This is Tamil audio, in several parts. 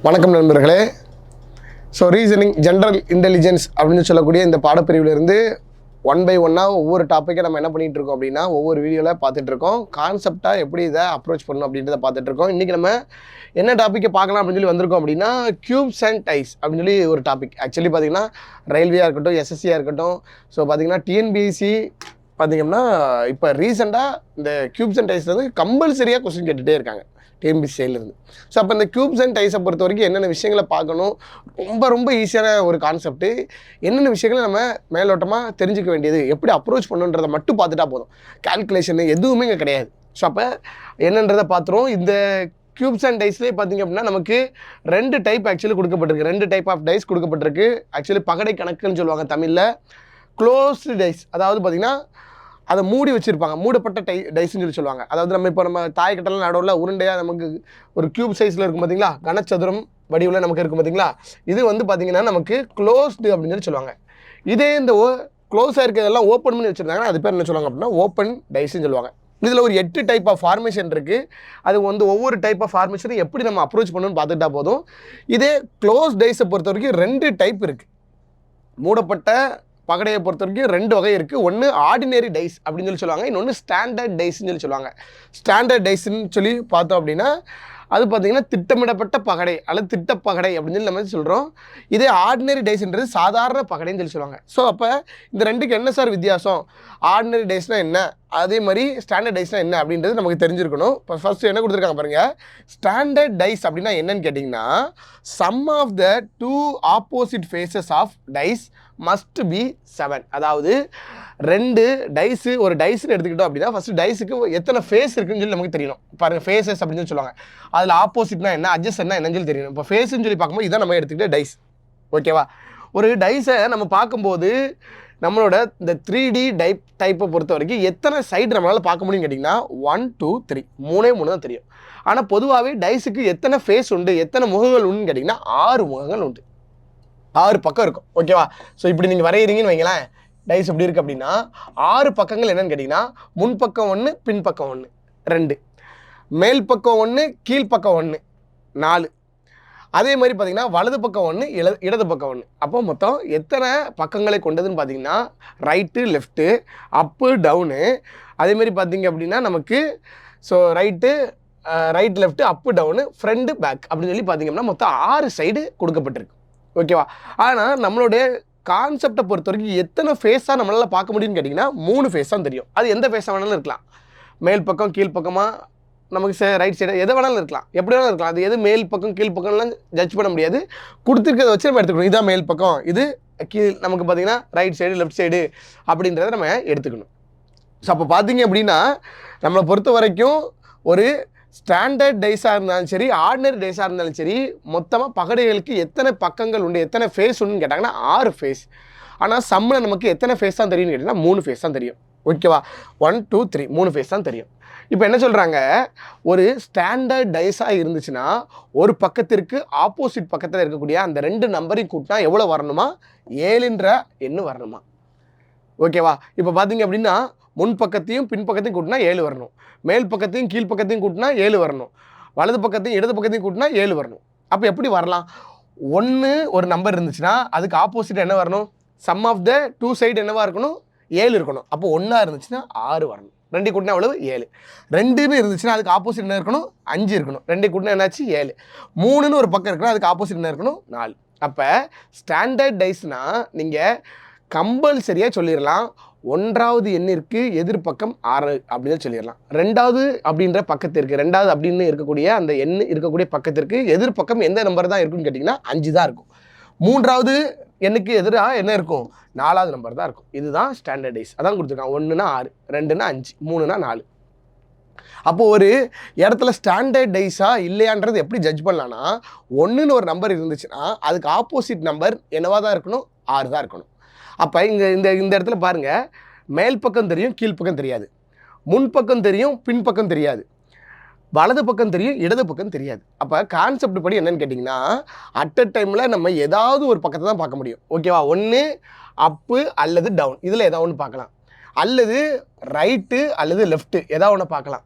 வணக்கம் நண்பர்களே. ஸோ ரீசனிங் ஜென்ரல் இன்டெலிஜென்ஸ் அப்படின்னு சொல்லக்கூடிய இந்த பாடப்பிரிவிலிருந்து ஒன் பை ஒன்னாக ஒவ்வொரு டாப்பிக்கை நம்ம என்ன பண்ணிகிட்டு இருக்கோம் அப்படின்னா ஒவ்வொரு வீடியோவில் பார்த்துட்ருக்கோம். கான்செப்டாக எப்படி இதை அப்ரோச் பண்ணணும் அப்படின்றத பார்த்துட்ருக்கோம். இன்றைக்கி நம்ம என்ன டாப்பிக்கை பார்க்கலாம் அப்படின்னு சொல்லி வந்திருக்கோம் அப்படின்னா கியூப்ஸ் அண்ட் டைஸ் அப்படின்னு சொல்லி ஒரு டாபிக். ஆக்சுவலி பார்த்திங்கன்னா ரயில்வேயாக இருக்கட்டும், எஸ்எஸ்சியாக இருக்கட்டும், ஸோ பார்த்திங்கன்னா டிஎன்பிஎஸ்சி பார்த்திங்கன்னா இப்போ ரீசெண்டாக இந்த கியூப்ஸ் அண்ட் டைஸ் வந்து கம்பல்சரியாக கொஸ்டின் கேட்டுகிட்டே இருக்காங்க டிஎன்பிஎஸ்சி சைட்லேருந்து. ஸோ அப்போ இந்த கியூப்ஸ் அண்ட் டைஸை பொறுத்த வரைக்கும் என்னென்ன விஷயங்களை பார்க்கணும், ரொம்ப ஈஸியான ஒரு கான்செப்ட்டு. என்னென்ன விஷயங்களை நம்ம மேலோட்டமாக தெரிஞ்சுக்க வேண்டியது, எப்படி அப்ரோச் பண்ணுன்றதை மட்டும் பார்த்துட்டா போதும். கால்குலேஷனு எதுவுமே இங்கே கிடையாது. ஸோ அப்போ என்னன்றதை பார்த்துருவோம். இந்த கியூப்ஸ் அண்ட் டைஸ்லேயே பார்த்திங்க அப்படின்னா நமக்கு ரெண்டு டைப் ஆக்சுவலி கொடுக்கப்பட்டிருக்கு. ரெண்டு டைப் ஆஃப் டைஸ் கொடுக்கப்பட்டிருக்கு. ஆக்சுவலி பகடை கணக்குன்னு சொல்லுவாங்க தமிழில். க்ளோஸ்டு டைஸ், அதாவது பார்த்திங்கன்னா அதை மூடி வச்சுருப்பாங்க, மூடப்பட்ட டைஸ்ன்னு சொல்லுவாங்க. அதாவது நம்ம தாய்க்கட்டெல்லாம் நடுவில் உருண்டையாக நமக்கு ஒரு கியூப் சைஸில் இருக்கும் பார்த்திங்களா, கனச்சதுரம் வடிவில் நமக்கு இருக்கும் பார்த்திங்களா, இது வந்து பார்த்திங்கன்னா நமக்கு க்ளோஸ்டு அப்படின்னு சொல்லுவாங்க. இதே இந்த க்ளோஸாக இருக்கிறதெல்லாம் ஓப்பன் பண்ணி வச்சுருந்தாங்கன்னா அது பேர் என்ன சொல்லுவாங்க அப்படின்னா ஓப்பன் டைஸ்ன்னு சொல்லுவாங்க. இதில் ஒரு 8 டைப் ஆஃப் ஃபார்மேஷன் இருக்குது. அது வந்து ஒவ்வொரு டைப் ஆஃப் ஃபார்மேஷனை எப்படி நம்ம அப்ரோச் பண்ணணும்னு பார்த்துட்டா போதும். இதே க்ளோஸ் டைஸை பொறுத்த வரைக்கும் 2 டைப் இருக்குது. மூடப்பட்ட பகடையை பொறுத்த வரைக்கும் 2 வகை இருக்குது. ஒன்று ஆர்டினரி டைஸ் அப்படின்னு சொல்லி சொல்லுவாங்க, இன்னொன்று ஸ்டாண்டர்ட் டைஸ்ன்னு சொல்லி சொல்லுவாங்க. ஸ்டாண்டர்ட் டைஸ்ன்னு சொல்லி பார்த்தோம் அப்படின்னா அது பார்த்திங்கன்னா திட்டமிடப்பட்ட பகடை அல்லது திட்டப்பகடை அப்படின்னு சொல்லி நம்ம சொல்கிறோம். இதே ஆர்டினரி டைஸ்ன்றது சாதாரண பகடைன்னு சொல்லி சொல்லுவாங்க. ஸோ அப்போ இந்த ரெண்டுக்கு என்ன சார் வித்தியாசம், ஆர்டினரி டைஸ்னால் என்ன, அதே மாதிரி ஸ்டாண்டர்ட் டைஸ்னால் என்ன அப்படின்றது நமக்கு தெரிஞ்சிருக்கணும். இப்போ ஃபஸ்ட்டு என்ன கொடுத்துருக்காங்க பாருங்கள். ஸ்டாண்டர்ட் டைஸ் அப்படின்னா என்னன்னு கேட்டிங்கன்னா sum of the 2 opposite faces of dice must be 7. அதாவது 2 டைஸு, ஒரு டைஸ்ன்னு எடுத்துக்கிட்டோம் அப்படின்னா ஃபஸ்ட்டு டைஸுக்கு எத்தனை ஃபேஸ் இருக்குன்னு சொல்லி நமக்கு தெரியணும். பாருங்கள், ஃபேஸஸ் அப்படின்னு சொல்லி சொல்லுவாங்க. அதில் ஆப்போசிட்னா என்ன, அட்ஜஸ்ட்னா என்னன்னு சொல்லி தெரியணும். இப்போ ஃபேஸ்ன்னு சொல்லி பார்க்கும்போது இதான் நம்ம எடுத்துக்கிட்ட டைஸ். ஓகேவா? ஒரு டைஸை நம்ம பார்க்கும்போது நம்மளோட இந்த 3D டைப்பை பொறுத்த வரைக்கும் எத்தனை சைடு நம்மளால் பார்க்க முடியும்னு கேட்டிங்கன்னா 1 2 3 3 தான் தெரியும். ஆனால் பொதுவாகவே டைஸுக்கு எத்தனை ஃபேஸ் உண்டு, எத்தனை முகங்கள் உண்டுன்னு கேட்டிங்கன்னா 6 முகங்கள் உண்டு. 6 பக்கம் இருக்கும். ஓகேவா? ஸோ இப்படி நீங்கள் வரைகிறீங்கன்னு வைங்களேன், டைஸ் எப்படி இருக்குது அப்படின்னா 6 பக்கங்கள் என்னென்னு கேட்டிங்கன்னா முன்பக்கம் 1, பின்பக்கம் 1 2, மேல் பக்கம் 1, கீழ்ப்பக்கம் 1 4, அதே மாதிரி பார்த்திங்கன்னா வலது பக்கம் 1, இடது பக்கம் 1. அப்போ மொத்தம் எத்தனை பக்கங்களை கொண்டதுன்னு பார்த்திங்கன்னா ரைட்டு லெஃப்ட்டு அப்பு டவுனு, அதேமாதிரி பார்த்திங்க அப்படின்னா நமக்கு so right left up down front back அப்படின்னு சொல்லி பார்த்திங்கன்னா மொத்தம் 6 சைடு கொடுக்கப்பட்டிருக்கு. ஓகேவா? ஆனால் நம்மளுடைய கான்செப்டை பொறுத்த வரைக்கும் எத்தனை ஃபேஸாக நம்மளால் பார்க்க முடியும்னு கேட்டிங்கன்னா 3 ஃபேஸ் தான் தெரியும். அது எந்த ஃபேஸாக வேணாலும் இருக்கலாம். மேல் பக்கம் கீழ் பக்கமாக நமக்கு ரைட் சைடு எதை வேணாலும் இருக்கலாம், எப்படி வேணாலும் இருக்கலாம். அது எது மேல் பக்கம் கீழ் பக்கம்லாம் ஜட்ஜ் பண்ண முடியாது. கொடுத்துருக்கிறத வச்சு நம்ம எடுத்துக்கணும். இதுதான் மேல் பக்கம், இது கீழ் நமக்கு பார்த்திங்கன்னா ரைட் சைடு லெஃப்ட் சைடு அப்படின்றத நம்ம எடுத்துக்கணும். ஸோ அப்போ பார்த்திங்க அப்படின்னா நம்மளை பொறுத்த வரைக்கும் ஒரு ஸ்டாண்டர்ட் டைஸாக இருந்தாலும் சரி, ஆர்டினரி டைஸாக இருந்தாலும் சரி, மொத்தமாக பகடைகளுக்கு எத்தனை பக்கங்கள் உண்டு, எத்தனை ஃபேஸ் உண்டுன்னு கேட்டாங்கன்னா 6 ஃபேஸ். ஆனால் சம்மில் நமக்கு எத்தனை ஃபேஸ் தான் தெரியும்னு கேட்டிங்கன்னா 3 ஃபேஸ் தான் தெரியும். ஓகேவா? 1 2 3 3 ஃபேஸ் தான் தெரியும். இப்போ என்ன சொல்கிறாங்க, ஒரு ஸ்டாண்டர்ட் டைஸாக இருந்துச்சுன்னா ஒரு பக்கத்திற்கு ஆப்போசிட் பக்கத்தில் இருக்கக்கூடிய அந்த 2 நம்பரையும் கூட்டினா எவ்வளோ வரணுமா, 7ன்ற எண்ணு வரணுமா. ஓகேவா? இப்போ பார்த்திங்க அப்படின்னா முன் பக்கத்தையும் பின் பக்கத்தையும் கூட்டினா 7 வரணும், மேல் பக்கத்தையும் கீழ் பக்கத்தையும் கூட்டினா 7 வரணும், வலது பக்கத்தையும் இடது பக்கத்தையும் கூட்டினா 7 வரணும். அப்போ எப்படி வரலாம், 1 ஒரு நம்பர் இருந்துச்சுன்னா அதுக்கு ஆப்போசிட் என்ன வரணும், சம் ஆஃப் த 2 சைடு என்னவாக இருக்கணும், 7 இருக்கணும். அப்போ 1 இருந்துச்சுன்னா 6 வரணும். 2 கூட்டினா எவ்வளவு 7. 2ன்னு இருந்துச்சுன்னா அதுக்கு ஆப்போசிட் என்ன இருக்கணும், 5 இருக்கணும். 2 கூட்டினா என்னாச்சு 7. 3ன்னு ஒரு பக்கம் இருக்கணும், அதுக்கு ஆப்போசிட் என்ன இருக்கணும் 4. அப்போ ஸ்டாண்டர்ட் டைஸ்னால் நீங்கள் கம்பல்சரியாக சொல்லிடலாம், 1வது எண்ணிற்கு எதிர்பக்கம் 6 அப்படின்னு சொல்லிடலாம். 2வது அப்படின்ற பக்கத்திற்கு 2வது அப்படின்னு இருக்கக்கூடிய அந்த எண் இருக்கக்கூடிய பக்கத்திற்கு எதிர்பக்கம் எந்த நம்பர் தான் இருக்குன்னு கேட்டிங்கன்னா 5 தான் இருக்கும். 3வது எண்ணுக்கு எதிராக என்ன இருக்கும், 4வது நம்பர் தான் இருக்கும். இதுதான் ஸ்டாண்டர்ட் டைஸ். அதான் கொடுத்துருக்காங்க. 1னா 6, 2னா 5, 3னா 4. அப்போது ஒரு இடத்துல ஸ்டாண்டர்ட் டைஸாக இல்லையான்றது எப்படி ஜட்ஜ் பண்ணலான்னா 1ன்னு ஒரு நம்பர் இருந்துச்சுன்னா அதுக்கு ஆப்போசிட் நம்பர் என்னவாக தான் இருக்கணும், 6 தான் இருக்கணும். அப்போ இந்த இடத்துல பாருங்கள், மேல் பக்கம் தெரியும், கீழ்ப்பக்கம் தெரியாது, முன்பக்கம் தெரியும், பின்பக்கம் தெரியாது, வலது பக்கம் தெரியும், இடது பக்கம் தெரியாது. அப்போ கான்செப்ட் படி என்னன்னு கேட்டிங்கன்னா அட் அ டைமில் நம்ம ஏதாவது ஒரு பக்கத்தை தான் பார்க்க முடியும். ஓகேவா? ஒன்று அப்பு அல்லது டவுன், இதில் ஏதாவது ஒன்று பார்க்கலாம், அல்லது ரைட்டு அல்லது லெஃப்ட்டு ஏதாவது ஒன்று பார்க்கலாம்.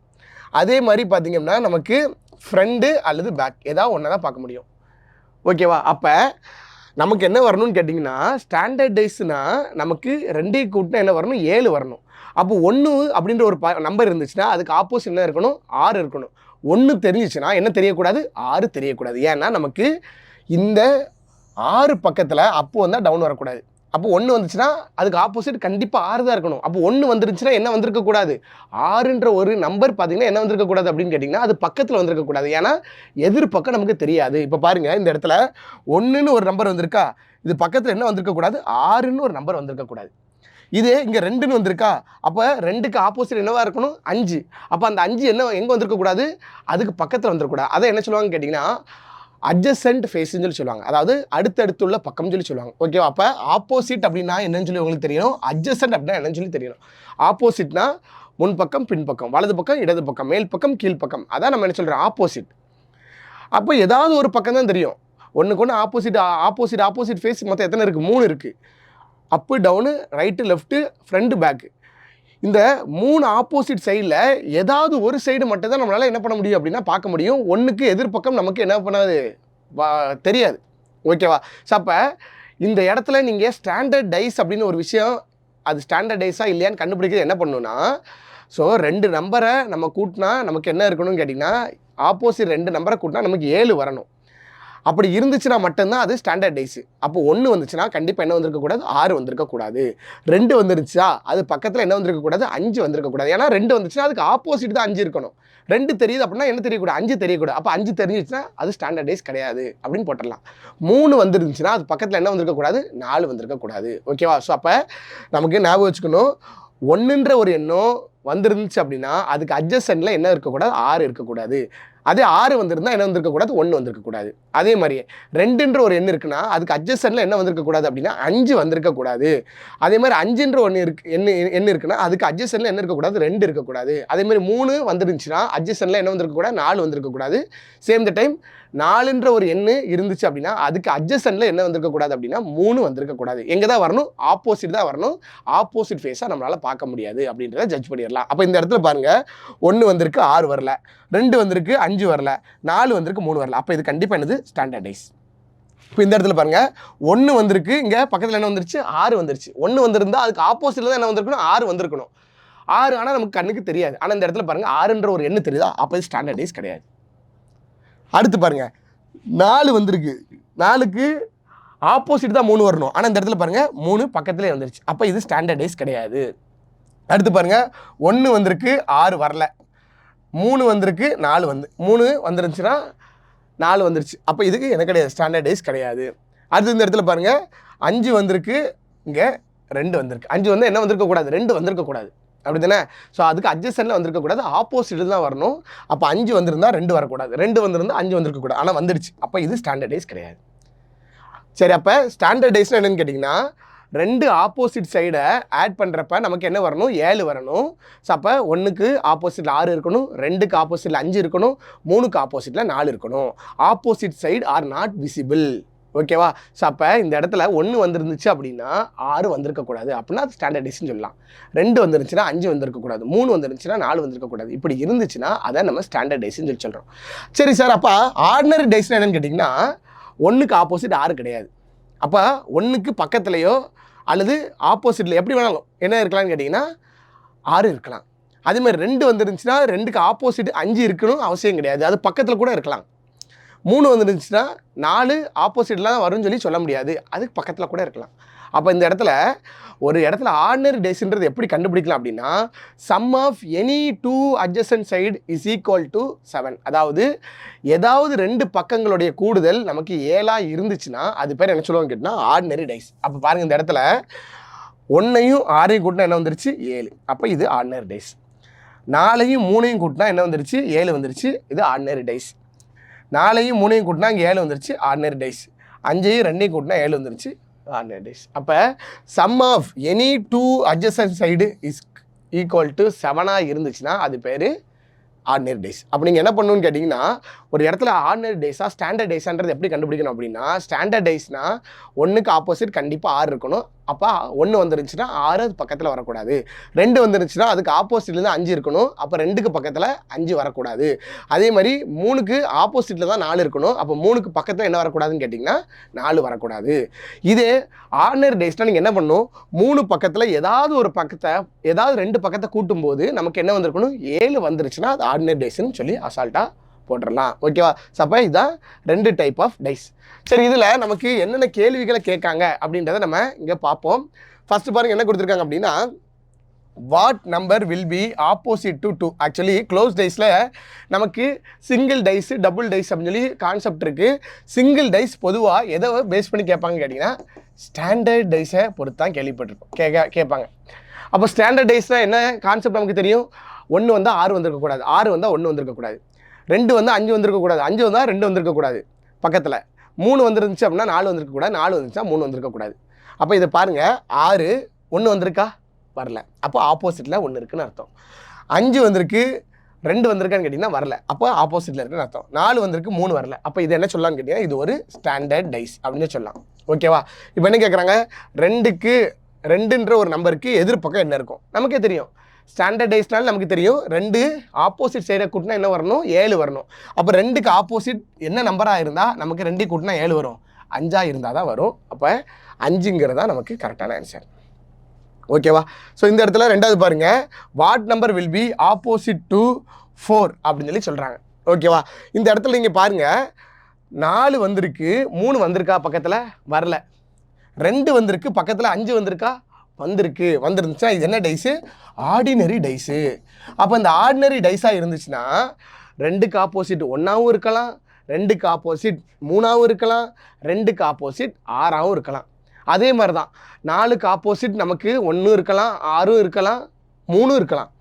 அதே மாதிரி பார்த்திங்கன்னா நமக்கு ஃப்ரண்ட்டு அல்லது பேக் ஏதாவது ஒன்று தான் பார்க்க முடியும். ஓகேவா? அப்போ நமக்கு என்ன வரணும்னு கேட்டிங்கன்னா, ஸ்டாண்டர்டைஸ்னா நமக்கு 2 கூட்டினா என்ன வரணும்? 7 வரணும். அப்போ 1 அப்படின்ற ஒரு நம்பர் இருந்துச்சுன்னா அதுக்கு ஆப்போசிட் என்ன இருக்கணும்? 6 இருக்கணும். 1 தெரிஞ்சிச்சுன்னா என்ன தெரியக்கூடாது? 6 தெரியக்கூடாது. ஏன்னா நமக்கு இந்த 6 பக்கத்தில் அப்பு வந்தால் டவுன் வரக்கூடாது. அப்போ 1 வந்துச்சுன்னா அதுக்கு ஆப்போசிட் கண்டிப்பாக 6 தான் இருக்கணும். அப்போ 1 வந்துருச்சுன்னா என்ன வந்திருக்கக்கூடாது? 6ன்ற ஒரு நம்பர் பார்த்தீங்கன்னா என்ன வந்திருக்கக்கூடாது அப்படின்னு கேட்டிங்கன்னா அது பக்கத்தில் வந்திருக்கக்கூடாது. ஏன்னா எதிர்பக்கம் நமக்கு தெரியாது. இப்போ பாருங்கள், இந்த இடத்துல 1ன்னு ஒரு நம்பர் வந்திருக்கா, இது பக்கத்தில் என்ன வந்திருக்கக்கூடாது? 6ன்னு ஒரு நம்பர் வந்திருக்கக்கூடாது. இது இங்கே 2ன்னு வந்திருக்கா, அப்போ 2க்கு ஆப்போசிட் என்னவா இருக்கணும்? 5. அப்போ அந்த 5 என்ன எங்கே வந்திருக்கக்கூடாது? அதுக்கு பக்கத்தில் வந்துடக்கூடாது. அதை என்ன சொல்லுவாங்கன்னு கேட்டிங்கன்னா அட்ஜசன்ட் ஃபேஸ்ன்னு சொல்லி சொல்லுவாங்க. அதாவது அடுத்தடுத்துள்ள பக்கம்னு சொல்லி சொல்லுவாங்க. ஓகேவா? அப்போ ஆப்போசிட் அப்படின்னா என்னன்னு சொல்லி உங்களுக்கு தெரியணும். அட்ஜசன்ட் அப்படின்னா என்னன்னு சொல்லி தெரியணும். ஆப்போசிட்னா முன்பக்கம், பின்பக்கம், வலது பக்கம், இடது பக்கம், மேல் பக்கம், கீழ் பக்கம். அதான் நம்ம என்ன சொல்கிறோம்? ஆப்போசிட். அப்போ ஏதாவது ஒரு பக்கம் தான் தெரியும். ஒன்றுக்கு ஒன்று ஆப்போசிட் ஃபேஸ் மொத்தம் எத்தனை இருக்குது? 3 இருக்குது. Up, down, right, left, front, back. இந்த 3 ஆப்போசிட் சைடில் ஏதாவது ஒரு சைடு மட்டும் தான் நம்மளால் என்ன பண்ண முடியும் அப்படின்னா பார்க்க முடியும். 1க்கு எதிர்பக்கம் நமக்கு என்ன பண்ணாது? தெரியாது. ஓகேவா? ஸோ அப்போ இந்த இடத்துல நீங்கள் ஸ்டாண்டர்டைஸ் அப்படின்னு ஒரு விஷயம், அது ஸ்டாண்டர்டைஸாக இல்லையான்னு கண்டுபிடிக்கிறது என்ன பண்ணணும்னா, ஸோ 2 நம்பரை நம்ம கூட்டினா நமக்கு என்ன இருக்கணும்னு கேட்டிங்கன்னா, ஆப்போசிட் 2 நம்பரை கூட்டினா நமக்கு 7 வரணும். அப்படி இருந்துச்சுன்னா மட்டும்தான் அது ஸ்டாண்டர்டைஸு. அப்போ 1 வந்துச்சுன்னா கண்டிப்பாக என்ன வந்திருக்கக்கூடாது? 6 வந்திருக்கக்கூடாது. 2 வந்துருச்சா அது பக்கத்தில் என்ன வந்திருக்கக்கூடாது? 5 வந்திருக்கக்கூடாது. ஏன்னா 2 வந்துச்சுன்னா அதுக்கு ஆப்போசிட் தான் 5 இருக்கணும். 2 தெரியுது அப்படின்னா என்ன தெரியக்கூடாது? 5 தெரியக்கூடாது. அப்போ 5 தெரிஞ்சிச்சுன்னா அது ஸ்டாண்டர்டைஸ் கிடையாது அப்படின்னு போட்டுடலாம். 3 வந்துருந்துச்சுன்னா அது பக்கத்தில் என்ன வந்திருக்கக்கூடாது? 4 வந்திருக்கக்கூடாது. ஓகேவா? ஸோ அப்போ நமக்கு ஞாபகம் வச்சுக்கணும், 1ன்ற ஒரு எண்ணம் வந்துருந்துச்சு அப்படின்னா அதுக்கு அட்ஜசன்ட்ல என்ன இருக்கக்கூடாது? 6 இருக்கக்கூடாது. அதே 6 வந்திருந்தால் என்ன வந்திருக்கக்கூடாது? 1 வந்திருக்கக்கூடாது. அதே மாதிரியே 2ன்ற ஒரு எண் இருக்குன்னா அதுக்கு அட்ஜசன்ட்ல என்ன வந்திருக்கக்கூடாது அப்படின்னா 5 வந்திருக்கக்கூடாது. அதே மாதிரி 5ன்ற ஒன்று எண் இருக்குன்னா அதுக்கு அட்ஜசன்ட்ல என்ன இருக்கக்கூடாது? 2 இருக்கக்கூடாது. அதே மாதிரி 3 வந்துருந்துச்சுன்னா அட்ஜசன்ட்ல என்ன வந்திருக்கக்கூடாது? 4 வந்திருக்கக்கூடாது. சேம் த டைம் 4ன்ற ஒரு எண் இருந்துச்சு அப்படின்னா அதுக்கு அட்ஜசன்ட்ல என்ன வந்திருக்கக்கூடாது அப்படின்னா 3 வந்திருக்கக்கூடாது. எங்கே தான் வரணும்? ஆப்போசிட் தான் வரணும். ஆப்போசிட் ஃபேஸாக நம்மளால் பார்க்க முடியாது அப்படின்றத ஜட்ஜ் பண்ணிடலாம். அப்போ இந்த இடத்துல பாருங்கள், 1 வந்திருக்கு, 6 வரல. 2 வந்திருக்கு, 5 வரல. 4 வந்திருக்கு, 3 வரல. அப்போ இது கண்டிப்பாக என்னது? ஸ்டாண்டர்டைஸ். இப்போ இந்த இடத்துல பாருங்கள், 1 வந்திருக்கு, இங்கே பக்கத்தில் என்ன வந்துருச்சு? 6 வந்துருச்சு. 1 வந்திருந்தால் அதுக்கு ஆப்போசிட்டில் தான் என்ன வந்திருக்கணும்? 6 வந்திருக்கணும். 6 ஆனால் நமக்கு கண்ணுக்கு தெரியாது. ஆனால் இந்த இடத்துல பாருங்கள், 6ன்ற ஒரு எண்ணு தெரியுதா? அப்போ இது ஸ்டாண்டர்டைஸ் கிடையாது. அடுத்து பாருங்கள், 4 வந்திருக்கு. 4க்கு ஆப்போசிட் தான் 3 வரணும். ஆனால் இந்த இடத்துல பாருங்கள் 3 பக்கத்துலேயே வந்துருச்சு. அப்போ இது ஸ்டாண்டர்டைஸ் கிடையாது. அடுத்து பாருங்கள், 1 வந்திருக்கு, 6 வரல. 3 வந்திருக்கு, 4 3 வந்துருந்துச்சுன்னா 4 வந்துருச்சு. அப்போ இதுக்கு என்ன கிடையாது? ஸ்டாண்டர்டைஸ் கிடையாது. அடுத்து இந்த இடத்துல பாருங்கள், 5 வந்திருக்கு, இங்கே 2 வந்திருக்கு. 5 வந்து என்ன வந்திருக்கக்கூடாது? 2 வந்திருக்கக்கூடாது. அப்படி தானே? ஸோ அதுக்கு அட்ஜசன்ட்ல வந்திருக்கக்கூடாது, ஆப்போசிட்டில் தான் வரணும். அப்போ 5 வந்திருந்தால் 2 வரக்கூடாது. 2 வந்திருந்தால் 5 வந்திருக்கக்கூடாது. ஆனால் வந்துடுச்சு. அப்போ இது ஸ்டாண்டர்டைஸ் கிடையாது. சரி, அப்போ ஸ்டாண்டர்டைஸ்னு என்னென்னு கேட்டிங்கன்னா, 2 ஆப்போசிட் சைடை ஆட் பண்ணுறப்ப நமக்கு என்ன வரணும்? 7 வரணும். ஸோ அப்போ 1க்கு ஆப்போசிட்டில் 6 இருக்கணும், 2க்கு ஆப்போசிட்டில் 5 இருக்கணும், 3க்கு ஆப்போசிட்டில் 4 இருக்கணும். Opposite side are not visible. ஓகேவா? ஸோ அப்போ இந்த இடத்துல 1 வந்துருந்துச்சு அப்படின்னா 6 வந்திருக்கக்கூடாது. அப்படின்னா அது ஸ்டாண்டர்டைஸ்ன்னு சொல்லலாம். 2 வந்துருந்துச்சுன்னா 5 வந்திருக்கக்கூடாது. 3 வந்துருந்துச்சுன்னா 4 வந்திருக்கக்கூடாது. இப்படி இருந்துச்சுன்னா அதை நம்ம ஸ்டாண்டர்டைஸ்ன்னு சொல்லி சொல்கிறோம். சரி சார், அப்போ ஆர்டினரி டைஸ்னா என்னென்னு கேட்டிங்கன்னா, 1க்கு ஆப்போசிட் 6 கிடையாது. அப்போ 1க்கு பக்கத்துலையோ அல்லது ஆப்போசிட்டில் எப்படி வேணாலும் என்ன இருக்கலாம்னு கேட்டிங்கன்னா 6 இருக்கலாம். அதேமாதிரி 2 வந்துருந்துச்சுன்னா 2க்கு ஆப்போசிட் 5 இருக்கணும் அவசியம் கிடையாது. அது பக்கத்தில் கூட இருக்கலாம். 3 வந்துருந்துச்சுன்னா 4 ஆப்போசிட்டில் தான் வரும்னு சொல்லி சொல்ல முடியாது. அதுக்கு பக்கத்தில் கூட இருக்கலாம். அப்போ இந்த இடத்துல ஒரு இடத்துல ஆர்டினரி டேஸ்ன்றது எப்படி கண்டுபிடிக்கலாம் அப்படின்னா, sum of any 2 adjacent side is equal to 7. அதாவது ஏதாவது 2 பக்கங்களுடைய கூடுதல் நமக்கு 7ஆக இருந்துச்சுன்னா அது பேர் என்ன சொல்லுவாங்க கேட்டிங்கன்னா ஆர்டினரி டைஸ். அப்போ பாருங்கள், இந்த இடத்துல 1ஐயும் 6ஐயும் கூட்டினா என்ன வந்துருச்சு? 7. அப்போ இது ஆர்டினரி டைஸ். 4ஐயும் 3ஐயும் கூட்டினா என்ன வந்துருச்சு? 7 வந்துருச்சு. இது ஆர்டினரி டைஸ். 4ஐயும் 3ஐயும் கூட்டினா இங்கே 7 வந்துருச்சு. Ordinary dies. 5ஐயும் 2ஐயும் கூட்டினா 7 வந்துருச்சு. Ordinary dice. அப்போ sum of any 2 adjacent side is equal to 7ஆக இருந்துச்சுன்னா அது பேர் ஆர்டினரி டேஸ். அப்போ நீங்கள் என்ன பண்ணணும்னு கேட்டிங்கன்னா, ஒரு இடத்துல ஆர்டினரி டேஸாக ஸ்டாண்டர்ட் டேஸான்றது எப்படி கண்டுபிடிக்கணும் அப்படின்னா, ஸ்டாண்டர்ட் டேஸ்னால் 1க்கு ஆப்போசிட் கண்டிப்பாக 6 இருக்கணும், அப்போ 1 வந்துருந்துச்சுன்னா 6 அது பக்கத்தில் வரக்கூடாது. 2 வந்துருந்துச்சுன்னா அதுக்கு ஆப்போசிட்லேருந்து 5 இருக்கணும். அப்போ 2க்கு பக்கத்தில் 5 வரக்கூடாது. அதே மாதிரி 3க்கு ஆப்போசிட்டில் தான் 4 இருக்கணும். அப்போ 3க்கு பக்கத்தில் என்ன வரக்கூடாதுன்னு கேட்டிங்கன்னா 4 வரக்கூடாது. இதே ஆர்டினரி டேஸ்னால் நீங்கள் என்ன பண்ணணும், 3 பக்கத்தில் ஏதாவது ஒரு பக்கத்தை, ஏதாவது 2 பக்கத்தை கூட்டும்போது நமக்கு என்ன வந்திருக்கணும், 7 வந்துருச்சுன்னா அது ஆர்டினரி டேஸ்ன்னு சொல்லி அசால்ட்டாக போட்டுடலாம். ஓகேவா? அப்போ இதுதான் 2 டைப் ஆஃப் டைஸ். சரி, இதில் நமக்கு என்னென்ன கேள்விகளை கேட்காங்க அப்படின்றத நம்ம இங்கே பார்ப்போம். ஃபர்ஸ்ட் பாருங்க என்ன கொடுத்துருக்காங்க அப்படின்னா, what number will be opposite to 2. Actually close டைஸில் நமக்கு சிங்கிள் டைஸு டபுள் டைஸ் அப்படின்னு சொல்லி கான்செப்ட் இருக்குது. சிங்கிள் டைஸ் பொதுவாக எதை பேஸ் பண்ணி கேட்பாங்க கேட்டிங்கன்னா ஸ்டாண்டர்ட் டைஸை பொறுத்து தான் கேள்விப்பட்டிருப்போம் கேட்பாங்க. அப்போ ஸ்டாண்டர்ட் டைஸில் என்ன கான்செப்ட் நமக்கு தெரியும், 1 வந்தால் 6 வந்திருக்கக்கூடாது, 6 வந்தால் 1 வந்திருக்கக்கூடாது, 2 வந்தால் 5 வந்திருக்கக்கூடாது, 5 வந்தால் 2 வந்திருக்கக்கூடாது பக்கத்தில், 3 வந்துருந்துச்சு அப்படின்னா 4 வந்திருக்கக்கூடாது, 4 வந்துருந்துச்சா 3 வந்திருக்கக்கூடாது. அப்போ இதை பாருங்கள், 6 1 வந்திருக்கா, வரல, அப்போ ஆப்போசிட்டில் 1 இருக்குன்னு அர்த்தம். 5 வந்திருக்கு, 2 வந்திருக்கான்னு கேட்டிங்கன்னா வரல, அப்போ ஆப்போசிட்டில் இருக்குன்னு அர்த்தம். 4 வந்திருக்கு, 3 வரல, அப்போ இது என்ன சொல்லலாம்னு கேட்டிங்கன்னா இது ஒரு ஸ்டாண்டர்ட் டைஸ் அப்படின்னு சொல்லலாம். ஓகேவா? இப்போ என்ன கேட்குறாங்க, 2க்கு 2ன்ற ஒரு நம்பருக்கு எதிர்பக்கம் என்ன இருக்கும் நமக்கே தெரியும். ஸ்டாண்டர்ட் டைஸ்னால நமக்கு தெரியும் 2 ஆப்போசிட் சைடை கூட்டினா என்ன வரணும், 7 வரணும். அப்போ 2க்கு ஆப்போசிட் என்ன நம்பராக இருந்தால் நமக்கு 2 கூட்டினா 7 வரும், 5 இருந்தால் தான் வரும். அப்போ 5ங்கிறதா நமக்கு கரெக்டான ஆன்சர். ஓகேவா? ஸோ இந்த இடத்துல ரெண்டாவது பாருங்க, what number will be opposite to 4 அப்படின்னு சொல்லி சொல்கிறாங்க. ஓகேவா? இந்த இடத்துல நீங்கள் பாருங்கள், 4 வந்திருக்கு, 3 வந்திருக்கா பக்கத்தில், வரல. 2 வந்திருக்கு பக்கத்தில், 5 வந்திருக்கா, வந்துருந்துச்சுன்னா இது என்ன டைஸு, ஆர்டினரி டைஸு. அப்போ இந்த ஆர்டினரி டைஸாக இருந்துச்சுன்னா 2க்கு ஆப்போசிட் 1ஆகவும் இருக்கலாம், 2க்கு ஆப்போசிட் 3ஆகவும் இருக்கலாம், 2க்கு ஆப்போசிட் 6ஆகவும் இருக்கலாம். அதே மாதிரி தான் 4க்கு ஆப்போசிட் நமக்கு 1 இருக்கலாம், 6 இருக்கலாம், 3 இருக்கலாம்.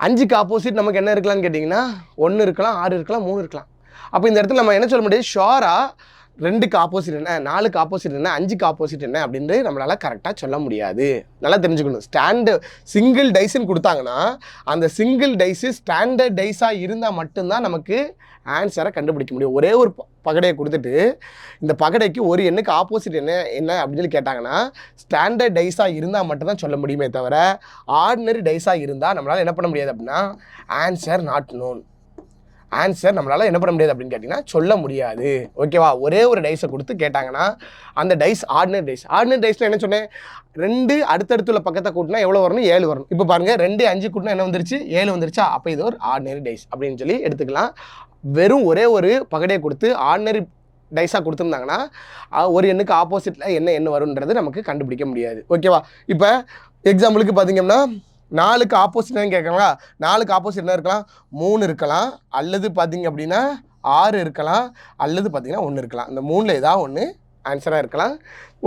5க்கு ஆப்போசிட் நமக்கு என்ன இருக்கலாம்னு கேட்டிங்கன்னா 1 இருக்கலாம், 6 இருக்கலாம், 3 இருக்கலாம். அப்போ இந்த இடத்துல நம்ம என்ன சொல்ல முடியாது, ஷோராக 2க்கு ஆப்போசிட் என்ன, 4க்கு ஆப்போசிட் என்ன, 5க்கு ஆப்போசிட் என்ன அப்படின்னு நம்மளால் கரெக்டாக சொல்ல முடியாது. நல்லா தெரிஞ்சுக்கணும். சிங்கிள் டைஸ்ன்னு கொடுத்தாங்கன்னா அந்த சிங்கிள் டைஸு ஸ்டாண்டர்ட் டைஸாக இருந்தால் மட்டும்தான் நமக்கு ஆன்சரை கண்டுபிடிக்க முடியும். ஒரே ஒரு பகடையை கொடுத்துட்டு இந்த பகடைக்கு ஒரு எண்ணுக்கு ஆப்போசிட் என்ன அப்படின்னு சொல்லி கேட்டாங்கன்னா ஸ்டாண்டர்ட் டைஸாக இருந்தால் மட்டும்தான் சொல்ல முடியுமே தவிர ஆர்டினரி டைஸாக இருந்தால் நம்மளால் என்ன பண்ண முடியாது அப்படின்னா ஆன்சர் நாட் நோன். ஆன்சர் நம்மளால் என்ன பண்ண முடியாது அப்படின்னு கேட்டிங்கன்னா சொல்ல முடியாது. ஓகேவா? ஒரே ஒரு டைஸை கொடுத்து கேட்டாங்கன்னா அந்த டைஸ் ஆர்டினரி டைஸ். ஆர்டினரி டைஸில் என்ன சொன்னேன், 2 அடுத்தடுத்துள்ள பக்கத்தை கூட்டினா எவ்வளோ வரணும், 7 வரணும். இப்போ பாருங்கள் 2 5 கூட்டினா என்ன வந்துருச்சு, 7 வந்துருச்சா, அப்போ இது ஒரு ஆர்டினரி டைஸ் அப்படின்னு சொல்லி எடுத்துக்கலாம். வெறும் ஒரே ஒரு பகடையை கொடுத்து ஆர்டினரி டைஸாக கொடுத்துருந்தாங்கன்னா ஒரு எண்ணுக்கு ஆப்போசிட்டில் என்ன வரும்ன்றது நமக்கு கண்டுபிடிக்க முடியாது. ஓகேவா? இப்போ எக்ஸாம்பிளுக்கு பார்த்தீங்கன்னா 4க்கு ஆப்போசிட் என்ன கேட்கலாங்களா, 4க்கு ஆப்போசிட் என்ன இருக்கலாம், 3 இருக்கலாம், அல்லது பார்த்தீங்க அப்படின்னா 6 இருக்கலாம், அல்லது பார்த்தீங்கன்னா 1 இருக்கலாம். இந்த 3ல் ஏதாவது ஒன்று ஆன்சராக இருக்கலாம்.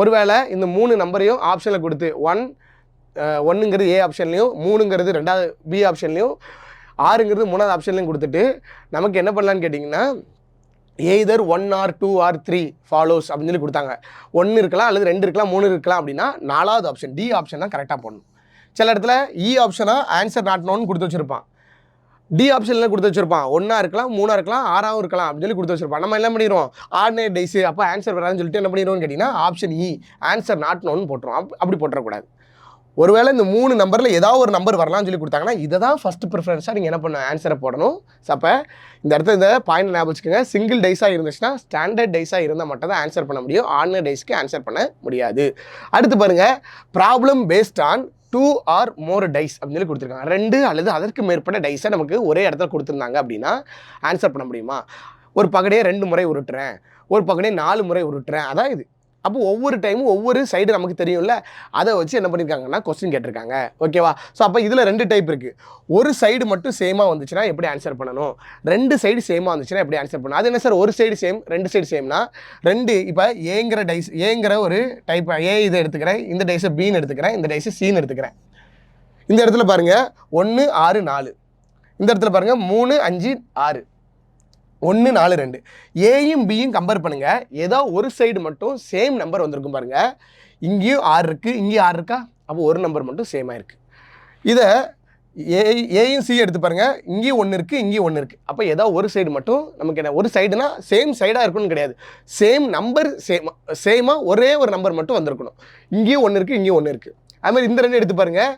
ஒருவேளை இந்த 3 நம்பரையும் ஆப்ஷனில் கொடுத்து 1ங்கிறது ஏ ஆப்ஷன்லையும், 3ங்கிறது 2வது பி ஆப்ஷன்லையும், 6ங்கிறது 3வது ஆப்ஷன்லையும் கொடுத்துட்டு நமக்கு என்ன பண்ணலான்னு கேட்டிங்கன்னா எய்தர் 1 or 2 or 3 ஃபாலோஸ் அப்படின்னு சொல்லி கொடுத்தாங்க. 1 இருக்கலாம், அல்லது 2 இருக்கலாம், 3 இருக்கலாம் அப்படின்னா 4வது ஆப்ஷன் டி ஆப்ஷன் தான் கரெக்டாக போடணும். சில இடத்துல இ ஆப்ஷனாக ஆன்சர் நாட் நோன்னு கொடுத்து வச்சுருப்பான், டி ஆப்ஷனில் கொடுத்து வச்சுருப்பான், 1ஆ இருக்கலாம், 3ஆ இருக்கலாம், 6ஆவும் இருக்கலாம் அப்படின்னு சொல்லி கொடுத்து வச்சுருப்பான். நம்ம என்ன பண்ணிடுவோம், ஆர்டினரி டைஸு அப்போ ஆன்சர் வராதுன்னு சொல்லிட்டு என்ன பண்ணிடுவோம்னு கேட்டிங்கன்னா ஆப்ஷன் இ ஆன்சர் நாட் நோன்னு போட்டுருவோம். அப்படி போட்டுறக்கூடாது. ஒருவேளை இந்த 3 நம்பரில் ஏதாவது ஒரு நம்பர் வரலாம்னு சொல்லி கொடுத்தாங்கன்னா இதை தான் ஃபஸ்ட்டு ப்ரிஃபரன்ஸாக நீங்கள் என்ன பண்ண ஆன்சரை போடணும். ஸோ அப்போ இந்த இடத்துல இந்த பாயிண்ட் ஞாபகம் வச்சுக்கோங்க, சிங்கிள் டைஸாக இருந்துச்சுன்னா ஸ்டாண்டர்ட் டைஸாக இருந்தால் மட்டும் தான் ஆன்சர் பண்ண முடியும், ஆர்டினரி டைஸ்க்கு ஆன்சர் பண்ண முடியாது. அடுத்து பாருங்கள், problem based on 2 or more dice அப்படின்னு சொல்லி கொடுத்துருக்காங்க. 2 அல்லது அதற்கு மேற்பட்ட டைஸை நமக்கு ஒரே இடத்துல கொடுத்துருந்தாங்க அப்படின்னா ஆன்சர் பண்ண முடியுமா. ஒரு பகடையை 2 முறை உருட்டுறேன், ஒரு பகடையை 4 முறை உருட்டுறேன், அதான் இது. அப்போ ஒவ்வொரு டைமும் ஒவ்வொரு சைடு நமக்கு தெரியும்ல, அதை வச்சு என்ன பண்ணியிருக்காங்கன்னா கொஸ்டின் கேட்டிருக்காங்க. ஓகேவா? ஸோ அப்போ இதில் 2 டைப் இருக்குது. ஒரு சைடு மட்டும் சேமாக வந்துச்சுன்னா எப்படி ஆன்சர் பண்ணணும், 2 சைடு சேமாக வந்துச்சுன்னா எப்படி ஆன்சர் பண்ணணும். அது என்ன சார், ஒரு சைடு சேம் 2 சைடு சேம்னா 2 இப்போ ஏங்கிற டைஸ், ஏங்கிற ஒரு டைப் ஏ இதை எடுத்துக்கிறேன், இந்த டைஸை பின்னு எடுத்துக்கிறேன், இந்த டைஸை சின்னு எடுத்துக்கிறேன். இந்த இடத்துல பாருங்கள் 1 6 4, இந்த இடத்துல பாருங்கள் 3 5 6, 1 4 2. ஏயும் பியும் கம்பேர் பண்ணுங்கள், ஏதோ ஒரு சைடு மட்டும் சேம் நம்பர் வந்திருக்கும் பாருங்கள். இங்கேயும் 6 இருக்குது, இங்கேயும் 6 இருக்கா, அப்போ ஒரு நம்பர் மட்டும் சேமாக இருக்குது. இதை ஏயும் சி எடுத்து பாருங்கள், இங்கேயும் ஒன்று இருக்குது, இங்கேயும் ஒன்று இருக்குது. அப்போ ஏதோ ஒரு சைடு மட்டும் நமக்கு என்ன, ஒரு சைடுனா சேம் சைடாக இருக்கணும்னு கிடையாது, சேம் நம்பர் சேமாக ஒரே ஒரு நம்பர் மட்டும் வந்திருக்கணும். இங்கேயும் ஒன்று இருக்குது, இங்கேயும் ஒன்று இருக்குது. அதுமாதிரி இந்த ரெண்டு எடுத்து பாருங்கள்,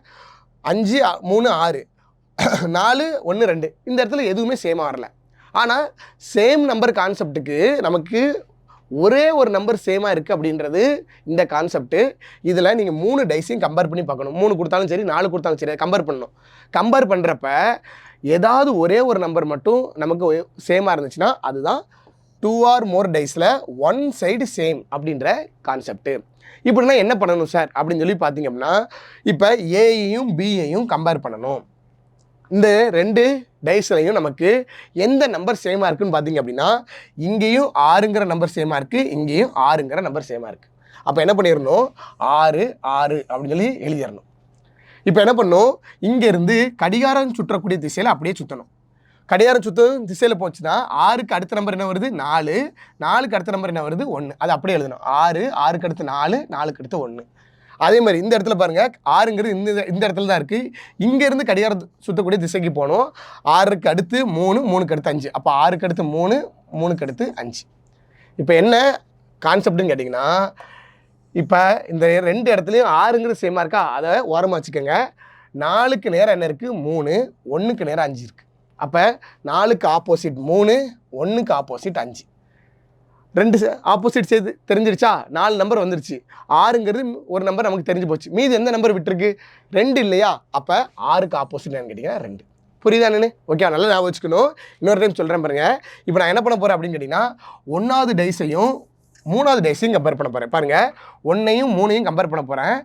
5 3 6 4 1 2, இந்த இடத்துல எதுவுமே சேமாக வரல. ஆனால் சேம் நம்பர் கான்செப்டுக்கு நமக்கு ஒரே ஒரு நம்பர் சேமாக இருக்குது அப்படின்றது இந்த கான்செப்ட்டு. இதில் நீங்கள் 3 டைஸையும் கம்பேர் பண்ணி பார்க்கணும். 3 கொடுத்தாலும் சரி, 4 கொடுத்தாலும் சரி, கம்பேர் பண்ணணும். கம்பேர் பண்ணுறப்ப ஏதாவது ஒரே ஒரு நம்பர் மட்டும் நமக்கு சேமாக இருந்துச்சுன்னா அதுதான் 2 or more டைஸில் 1 சைடு சேம் அப்படின்ற கான்செப்ட்டு. இப்படின்னா என்ன பண்ணணும் சார் அப்படின்னு சொல்லி பார்த்தீங்க அப்படின்னா, இப்போ ஏயையும் பியையும் கம்பேர் பண்ணணும். இந்த 2 டைஸ்லையும் நமக்கு எந்த நம்பர் சேமாக இருக்குன்னு பார்த்தீங்க அப்படின்னா, இங்கேயும் 6ங்கிற நம்பர் சேமாக இருக்குது, இங்கேயும் 6ங்கிற நம்பர் சேமாக இருக்குது. அப்போ என்ன பண்ணிடணும், 6 6 அப்படின்னு சொல்லி எழுதிடணும். இப்போ என்ன பண்ணணும், இங்கேருந்து கடிகாரம் சுற்றக்கூடிய திசையில் அப்படியே சுற்றணும். கடிகாரம் சுற்றும் திசையில் போச்சுன்னா 6க்கு அடுத்த நம்பர் என்ன வருது, 4, 4க்கு அடுத்த நம்பர் என்ன வருது, 1. அது அப்படியே எழுதணும். 6 6க்கு அடுத்து 4, 4க்கு அடுத்து 1. அதே மாதிரி இந்த இடத்துல பாருங்கள், 6ங்கிறது இந்த இடத்துல தான் இருக்குது. இங்கேருந்து கடிகாரம் சுற்றக்கூடிய திசைக்கு போகணும். 6க்கு அடுத்து 3, 3க்கு அடுத்து 5. அப்போ 6க்கு அடுத்து 3, 3க்கு அடுத்து 5. இப்போ என்ன கான்செப்ட்னு கேட்டிங்கன்னா, இப்போ இந்த 2 இடத்துலையும் 6ங்கிறது சேமாக இருக்கா, அதை ஓரமாக வச்சுக்கோங்க. 4க்கு நேரம் என்ன இருக்குது, 3, 1க்கு நேரம் 5 இருக்குது. அப்போ 4க்கு ஆப்போசிட் 3, 1க்கு ஆப்போசிட் 5. 2 ஆப்போசிட் சேர்த்து தெரிஞ்சிருச்சா, 4 நம்பர் வந்துருச்சு. 6ங்கிறது ஒரு நம்பர் நமக்கு தெரிஞ்சு போச்சு. மீது எந்த நம்பர் விட்டுருக்கு, 2 இல்லையா. அப்போ 6க்கு ஆப்போசிட் என்னன்னு கேட்டிங்கன்னா 2. புரியுதா என்னன்னு? ஓகே, நல்லா ஞாபகம் வச்சுக்கணும். இன்னொரு டைம் சொல்கிறேன் பாருங்கள். இப்போ நான் என்ன பண்ண போகிறேன் அப்படின்னு கேட்டிங்கன்னா, 1வது டைஸையும் 3வது டைஸையும் கம்பேர் பண்ண போகிறேன். பாருங்கள், 1ஐயும் 3ஐயும் கம்பேர் பண்ண போகிறேன்.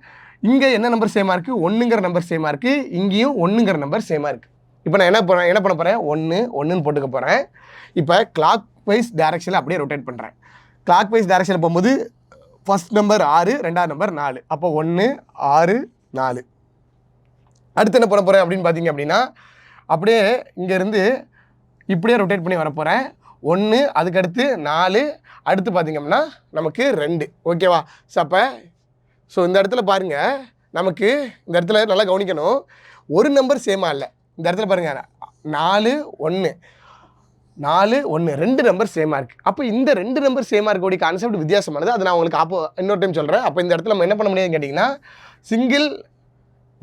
இங்கே என்ன நம்பர் சேமாக இருக்குது, 1ங்கிற நம்பர் சேமாக இருக்குது, இங்கேயும் 1ங்கிற நம்பர் சேமாக இருக்குது. இப்போ நான் என்ன பண்ண போகிறேன், 1 1ன்னு போட்டுக்க போகிறேன். இப்போ கிளாக் வைஸ் டைரக்ஷனில் அப்படியே ரொட்டேட் பண்ணுறேன். கிளாக் வைஸ் டைரக்ஷனில் போகும்போது ஃபஸ்ட் நம்பர் 6, 2வது நம்பர் 4. அப்போ 1 6 4. அடுத்து என்ன பண்ண போகிறேன் அப்படின்னு பார்த்தீங்க அப்படின்னா, அப்படியே இங்கேருந்து இப்படியே ரொட்டேட் பண்ணி வர போகிறேன். 1, அதுக்கடுத்து 4, அடுத்து பார்த்திங்க அப்படின்னா நமக்கு 2. ஓகேவா? ஸோ இந்த இடத்துல பாருங்கள், நமக்கு இந்த இடத்துல நல்லா கவனிக்கணும், ஒரு நம்பர் சேமாக இல்லை. இந்த இடத்துல பாருங்கள், 4 1 4 1 2 நம்பர் சேமாக இருக்குது. அப்போ இந்த 2 நம்பர் சேமாக இருக்கக்கூடிய கான்செப்ட் வித்தியாசமானது. அதை நான் உங்களுக்கு இன்னொரு டைம் சொல்கிறேன். அப்போ இந்த இடத்துல நம்ம என்ன பண்ண முடியாதுன்னு கேட்டிங்கன்னா, சிங்கிள்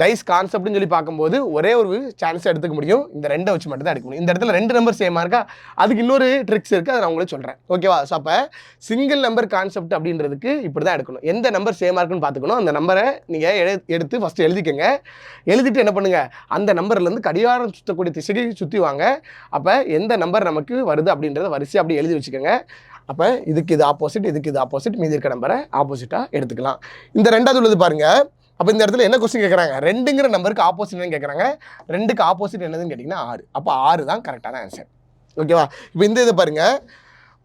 டைஸ் கான்செப்ட்னு சொல்லி பார்க்கும்போது ஒரே ஒரு சான்ஸ் எடுத்துக்க முடியும். இந்த 2 வச்சு மட்டும் தான் எடுக்க முடியும். இந்த இடத்துல 2 நம்பர் சேமாக இருக்கா, அதுக்கு இன்னொரு ட்ரிக்ஸ் இருக்குது, அதை நான் உங்களுக்கு சொல்கிறேன். ஓகேவா? ஸோ அப்போ சிங்கிள் நம்பர் கான்செப்ட் அப்படின்றதுக்கு இப்படி தான் எடுக்கணும். எந்த நம்பர் சேமாக இருக்குன்னு பார்த்துக்கணும். அந்த நம்பரை நீங்கள் எடுத்து ஃபஸ்ட்டு எழுதிக்கங்க. எழுதிட்டு என்ன பண்ணுங்கள், அந்த நம்பர்லேருந்து கடிகாரம் சுற்றக்கூடிய திசைக்கு சுற்றி வாங்க. அப்போ எந்த நம்பர் நமக்கு வருது அப்படின்றத வரிசை அப்படி எழுதி வச்சுக்கோங்க. அப்போ இதுக்கு இது ஆப்போசிட், இதுக்கு இது ஆப்போசிட், மீதி இருக்க நம்பரை ஆப்போசிட்டாக எடுத்துக்கலாம். இந்த 2வது உள்ளது பாருங்கள். அப்போ இந்த இடத்துல என்ன கொஸ்டின் கேட்குறாங்க, 2ங்கிற நம்பருக்கு ஆப்போசிட் என்னன்னு கேட்குறாங்க. 2க்கு ஆப்போசிட் என்னதுன்னு கேட்டிங்கன்னா 6. அப்போ 6 தான் கரெக்டான ஆன்சர். ஓகேவா? இப்போ இந்த இதை பாருங்கள்,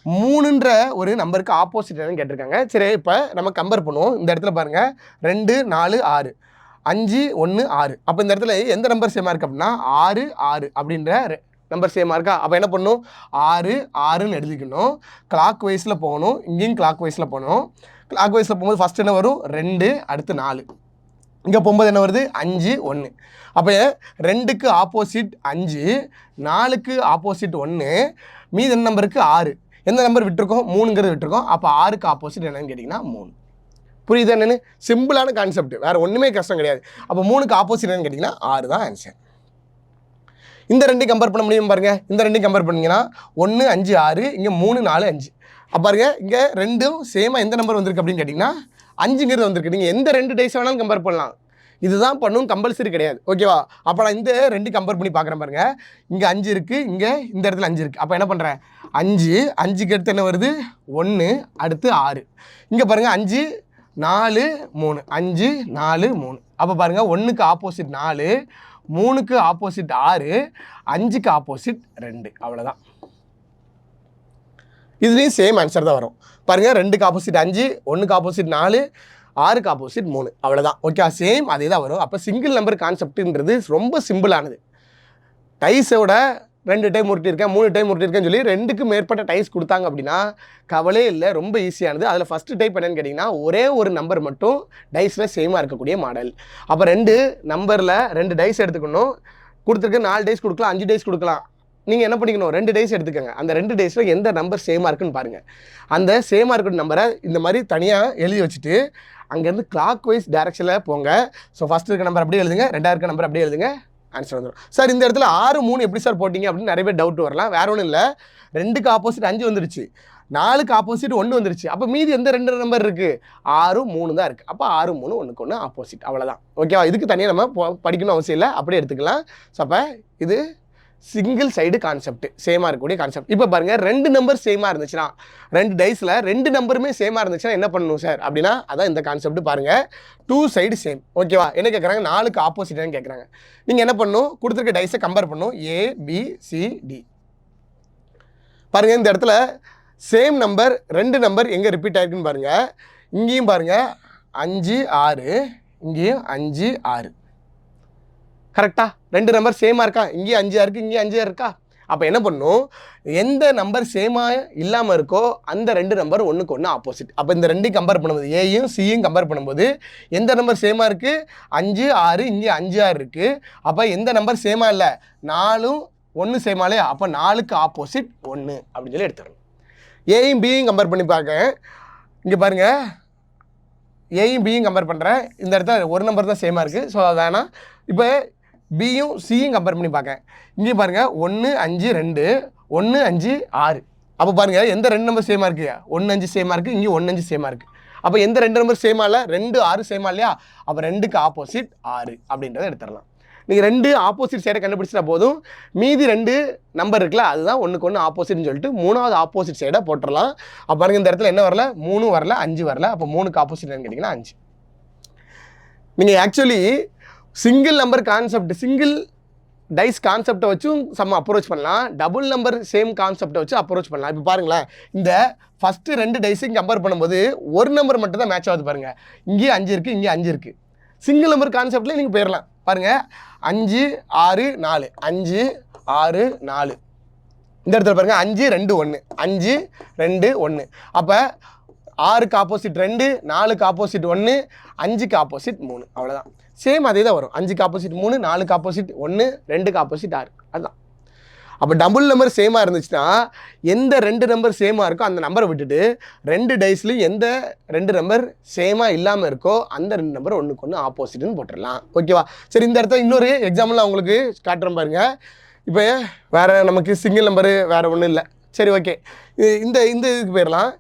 3ன்ற ஒரு நம்பருக்கு ஆப்போசிட் என்னன்னு கேட்டிருக்காங்க. சரி, இப்போ நம்ம கம்பேர் பண்ணுவோம். இந்த இடத்துல பாருங்கள், 2 4 6 5 1 6. அப்போ இந்த இடத்துல எந்த நம்பர் சேமாக இருக்குது அப்படின்னா 6 6 அப்படின்ற நம்பர் சேமாக இருக்கா. அப்போ என்ன பண்ணணும், 6 6ன்னு எழுதிக்கணும். கிளாக் வைஸில் போகணும். இங்கேயும் கிளாக் வைஸில் போகணும். கிளாக் வைஸில் போகும்போது ஃபஸ்ட் என்ன வரும், 2, அடுத்து 4. இங்கே போகும்போது என்ன வருது, 5 1. அப்போ 2க்கு ஆப்போசிட் 5, 4க்கு ஆப்போசிட் 1, மீதி என்ன நம்பருக்கு 6. எந்த நம்பர் விட்டுருக்கோம், 3ங்கிறது விட்டுருக்கோம். அப்போ 6க்கு ஆப்போசிட் என்னன்னு கேட்டிங்கன்னா 3. புரியுது என்னன்னு? சிம்பிளான கான்செப்ட், வேறு ஒன்றுமே கஷ்டம் கிடையாது. அப்போ 3க்கு ஆப்போசிட் என்னன்னு கேட்டிங்கன்னா 6 தான் ஆன்சர். இந்த 2 கம்பேர் பண்ண முடியும் பாருங்கள். இந்த 2 கம்பேர் பண்ணிங்கன்னா 1 5 6, இங்கே 3 4 5. அப்போ பாருங்கள், இங்கே 2ம் சேமாக எந்த நம்பர் வந்திருக்கு அப்படின்னு கேட்டிங்கன்னா 5ங்கிறது வந்திருக்கு. நீங்கள் எந்த 2 டைஸ் வேணாலும் கம்பேர் பண்ணலாம். இதுதான் பண்ணணும், கம்பல்சரி கிடையாது. ஓகேவா? அப்போ நான் இந்த 2 கம்பேர் பண்ணி பார்க்குறேன் பாருங்கள். இங்கே 5 இருக்குது, இங்கே இந்த இடத்துல 5 இருக்குது. அப்போ என்ன பண்ணுறேன், 5 5க்கு அடுத்து என்ன வருது, 1, அடுத்து 6. இங்கே பாருங்கள், 5 4 3, 5 4 3. அப்போ பாருங்கள், 1க்கு ஆப்போசிட் 4, 3க்கு ஆப்போசிட் 6, 5க்கு ஆப்போசிட் 2. அவ்வளோதான். இதுலேயும் சேம் ஆன்சர் தான் வரும். பாருங்கள், 2க்கு ஆப்போசிட் 5, 1க்கு ஆப்போசிட் 4, 6க்கு ஆப்போசிட் 3. அவ்வளோதான். ஓகே, சேம் அதே தான் வரும். அப்போ சிங்கிள் நம்பர் கான்செப்ட்ன்றது ரொம்ப சிம்பிளானது. டைஸோட 2 டைம் உருட்டியிருக்கேன், 3 டைம் உருட்டியிருக்கேன்னு சொல்லி 2க்கு மேற்பட்ட டைஸ் கொடுத்தாங்க அப்படின்னா கவலையே இல்லை, ரொம்ப ஈஸியானது. அதில் ஃபஸ்ட்டு டைப் என்னென்னு கேட்டிங்கன்னா, ஒரே ஒரு நம்பர் மட்டும் டைஸில் சேமாக இருக்கக்கூடிய மாடல். அப்போ 2 நம்பரில் 2 டைஸ் எடுத்துக்கணும். கொடுத்துருக்க 4 டேஸ் கொடுக்கலாம், 5 டேஸ் கொடுக்கலாம். நீங்கள் என்ன பண்ணிக்கணும், 2 டேஸ் எடுத்துக்கோங்க. அந்த 2 டேஸில் எந்த நம்பர் சேமாக இருக்குன்னு பாருங்கள். அந்த சேமாக இருக்கிற நம்பரை இந்த மாதிரி தனியாக எழுதி வச்சுட்டு அங்கேருந்து கிளாக் வைஸ் டைரக்ஷனில் போங்க. ஸோ ஃபஸ்ட் இருக்க நம்பர் அப்படியே எழுதுங்க, 2வது இருக்க நம்பர் அப்படியே எழுதுங்க, ஆன்சர் வந்துடும். சார் இந்த இடத்துல 6, 3 எப்படி சார் போட்டிங்க அப்படின்னு நிறைய பேர் டவுட் வரலாம். வேற ஒன்றும் இல்லை, 2க்கு ஆப்போசிட் 5 வந்துருச்சு, 4க்கு ஆப்போசிட் 1 வந்துருச்சு. அப்போ மீதி எந்த 2 நம்பர் இருக்குது, 6, 3 தான் இருக்குது. அப்போ 6, 3 ஒன்றுக்கு ஒன்று ஆப்போசிட், அவ்வளோதான். ஓகேவா? இதுக்கு தனியாக நம்ம படிக்கணும் அவசியம் இல்லை, அப்படியே எடுத்துக்கலாம். ஸோ அப்போ இது சிங்கிள் சைடு கான்செப்ட், சேமாக இருக்கக்கூடிய கான்செப்ட். இப்போ பாருங்கள், 2 நம்பர் சேமாக இருந்துச்சுன்னா, 2 டைஸில் 2 நம்பருமே சேமாக இருந்துச்சுன்னா என்ன பண்ணணும் சார் அப்படின்னா, அதான் இந்த கான்செப்ட் பாருங்கள், 2 சைடு சேம். ஓகேவா? என்ன கேட்குறாங்க, 4க்கு ஆப்போசிட்டான்னு கேட்குறாங்க. நீங்கள் என்ன பண்ணணும், கொடுத்துருக்க டைஸை கம்பேர் பண்ணணும், ABCD. பாருங்கள், இந்த இடத்துல சேம் நம்பர் 2 நம்பர் எங்கே ரிப்பீட் ஆகிருக்குன்னு பாருங்கள். இங்கேயும் பாருங்கள் 5, 6, இங்கேயும் 5, 6. கரெக்டா? 2 நம்பர் சேமாக இருக்கா? இங்கேயும் 5 இருக்குது, இங்கேயும் 5 இருக்கா? அப்போ என்ன பண்ணணும், எந்த நம்பர் சேமாக இல்லாமல் இருக்கோ அந்த 2 நம்பர் ஒன்றுக்கு ஒன்று ஆப்போசிட். அப்போ இந்த 2 கம்பேர் பண்ணும்போது, ஏயும் சியும் கம்பேர் பண்ணும்போது எந்த நம்பர் சேமாக இருக்குது, 5, 6, இங்கே 5, 6 இருக்குது. அப்போ எந்த நம்பர் சேமாக இல்லை, 4ம் 1 சேமாக இல்லையா? அப்போ 4க்கு ஆப்போசிட் 1 அப்படின்னு சொல்லி எடுத்துடணும். ஏயும் பியும் கம்பேர் பண்ணி பார்க்க, இங்கே பாருங்கள், ஏயும் பியும் கம்பேர் பண்ணுறேன். இந்த இடத்துல ஒரு நம்பர் தான் சேமாக இருக்குது, ஸோ அது வேணாம். இப்போ பியும் சியும் கம்பேர் பண்ணி பார்க்க, இங்கே பாருங்கள் 1, 5, 2, 1, 5, 6. அப்போ பாருங்கள் எந்த 2 நம்பர் சேமாக இருக்குது, 1, 5 சேமாக இருக்குது, இங்கே 1, 5 சேமாக இருக்குது. அப்போ எந்த 2 நம்பர் சேமாக இல்லை, 2, 6 சேமாக இல்லையா? அப்போ 2க்கு ஆப்போசிட் 6 அப்படின்றத எடுத்துடலாம். நீங்கள் 2 ஆப்போசிட் சைடை கண்டுபிடிச்சிட்டா போதும், மீதி 2 நம்பர் இருக்குல்ல அதுதான் ஒன்றுக்கு ஒன்று ஆப்போசிட்னு சொல்லிட்டு 3வது ஆப்போசிட் சைடை போட்டுடலாம். அப்போ பாருங்கள், இந்த இடத்துல என்ன வரல, 3 வரல, 5 வரல. அப்போ 3க்கு ஆப்போசிட் கேட்டிங்கன்னா 5. நீங்கள் actually single number concept, single dice கான்செப்டை வச்சும் நம்ம அப்ரோச் பண்ணலாம், டபுள் நம்பர் சேம் கான்செப்டை வச்சு அப்ரோச் பண்ணலாம். இப்போ பாருங்களேன், இந்த ஃபஸ்ட்டு 2 டைஸையும் கம்பேர் பண்ணும்போது ஒரு நம்பர் மட்டும் தான் மேட்ச் ஆகுது பாருங்கள். இங்கேயும் 5 இருக்குது, இங்கே 5 இருக்குது. சிங்கிள் நம்பர் கான்செப்டில் நீங்கள் போயிடலாம். பாருங்கள், 5, 6, 4, 5, 6, 4. இந்த இடத்துல பாருங்கள் 5, 2, 1, 5, 2, 1. அப்போ 6க்கு ஆப்போசிட் 2, 4க்கு ஆப்போசிட் 1, 5க்கு ஆப்போசிட் 3. அவ்வளோதான். சேம் அதே தான் வரும். 5க்கு ஆப்போசிட் 3, 4க்கு ஆப்போசிட் 1, 2க்கு ஆப்போசிட் 6. அதுதான். அப்போ டபுள் நம்பர் சேமாக இருந்துச்சுன்னா எந்த 2 நம்பர் சேமாக இருக்கோ அந்த நம்பரை விட்டுட்டு 2 டைஸ்லையும் எந்த 2 நம்பர் சேமாக இல்லாமல் இருக்கோ அந்த 2 நம்பர் ஒன்றுக்கு ஒன்று ஆப்போசிட்னு போட்டுடலாம். ஓகேவா? சரி, இந்த இடத்துல இன்னொரு எக்ஸாம்பிள் உங்களுக்கு காட்டுறேன் பாருங்க. இப்போ வேறு நமக்கு சிங்கிள் நம்பரு வேறு ஒன்றும் இல்லை. சரி, ஓகே, இந்த இதுக்கு போயிடலாம்.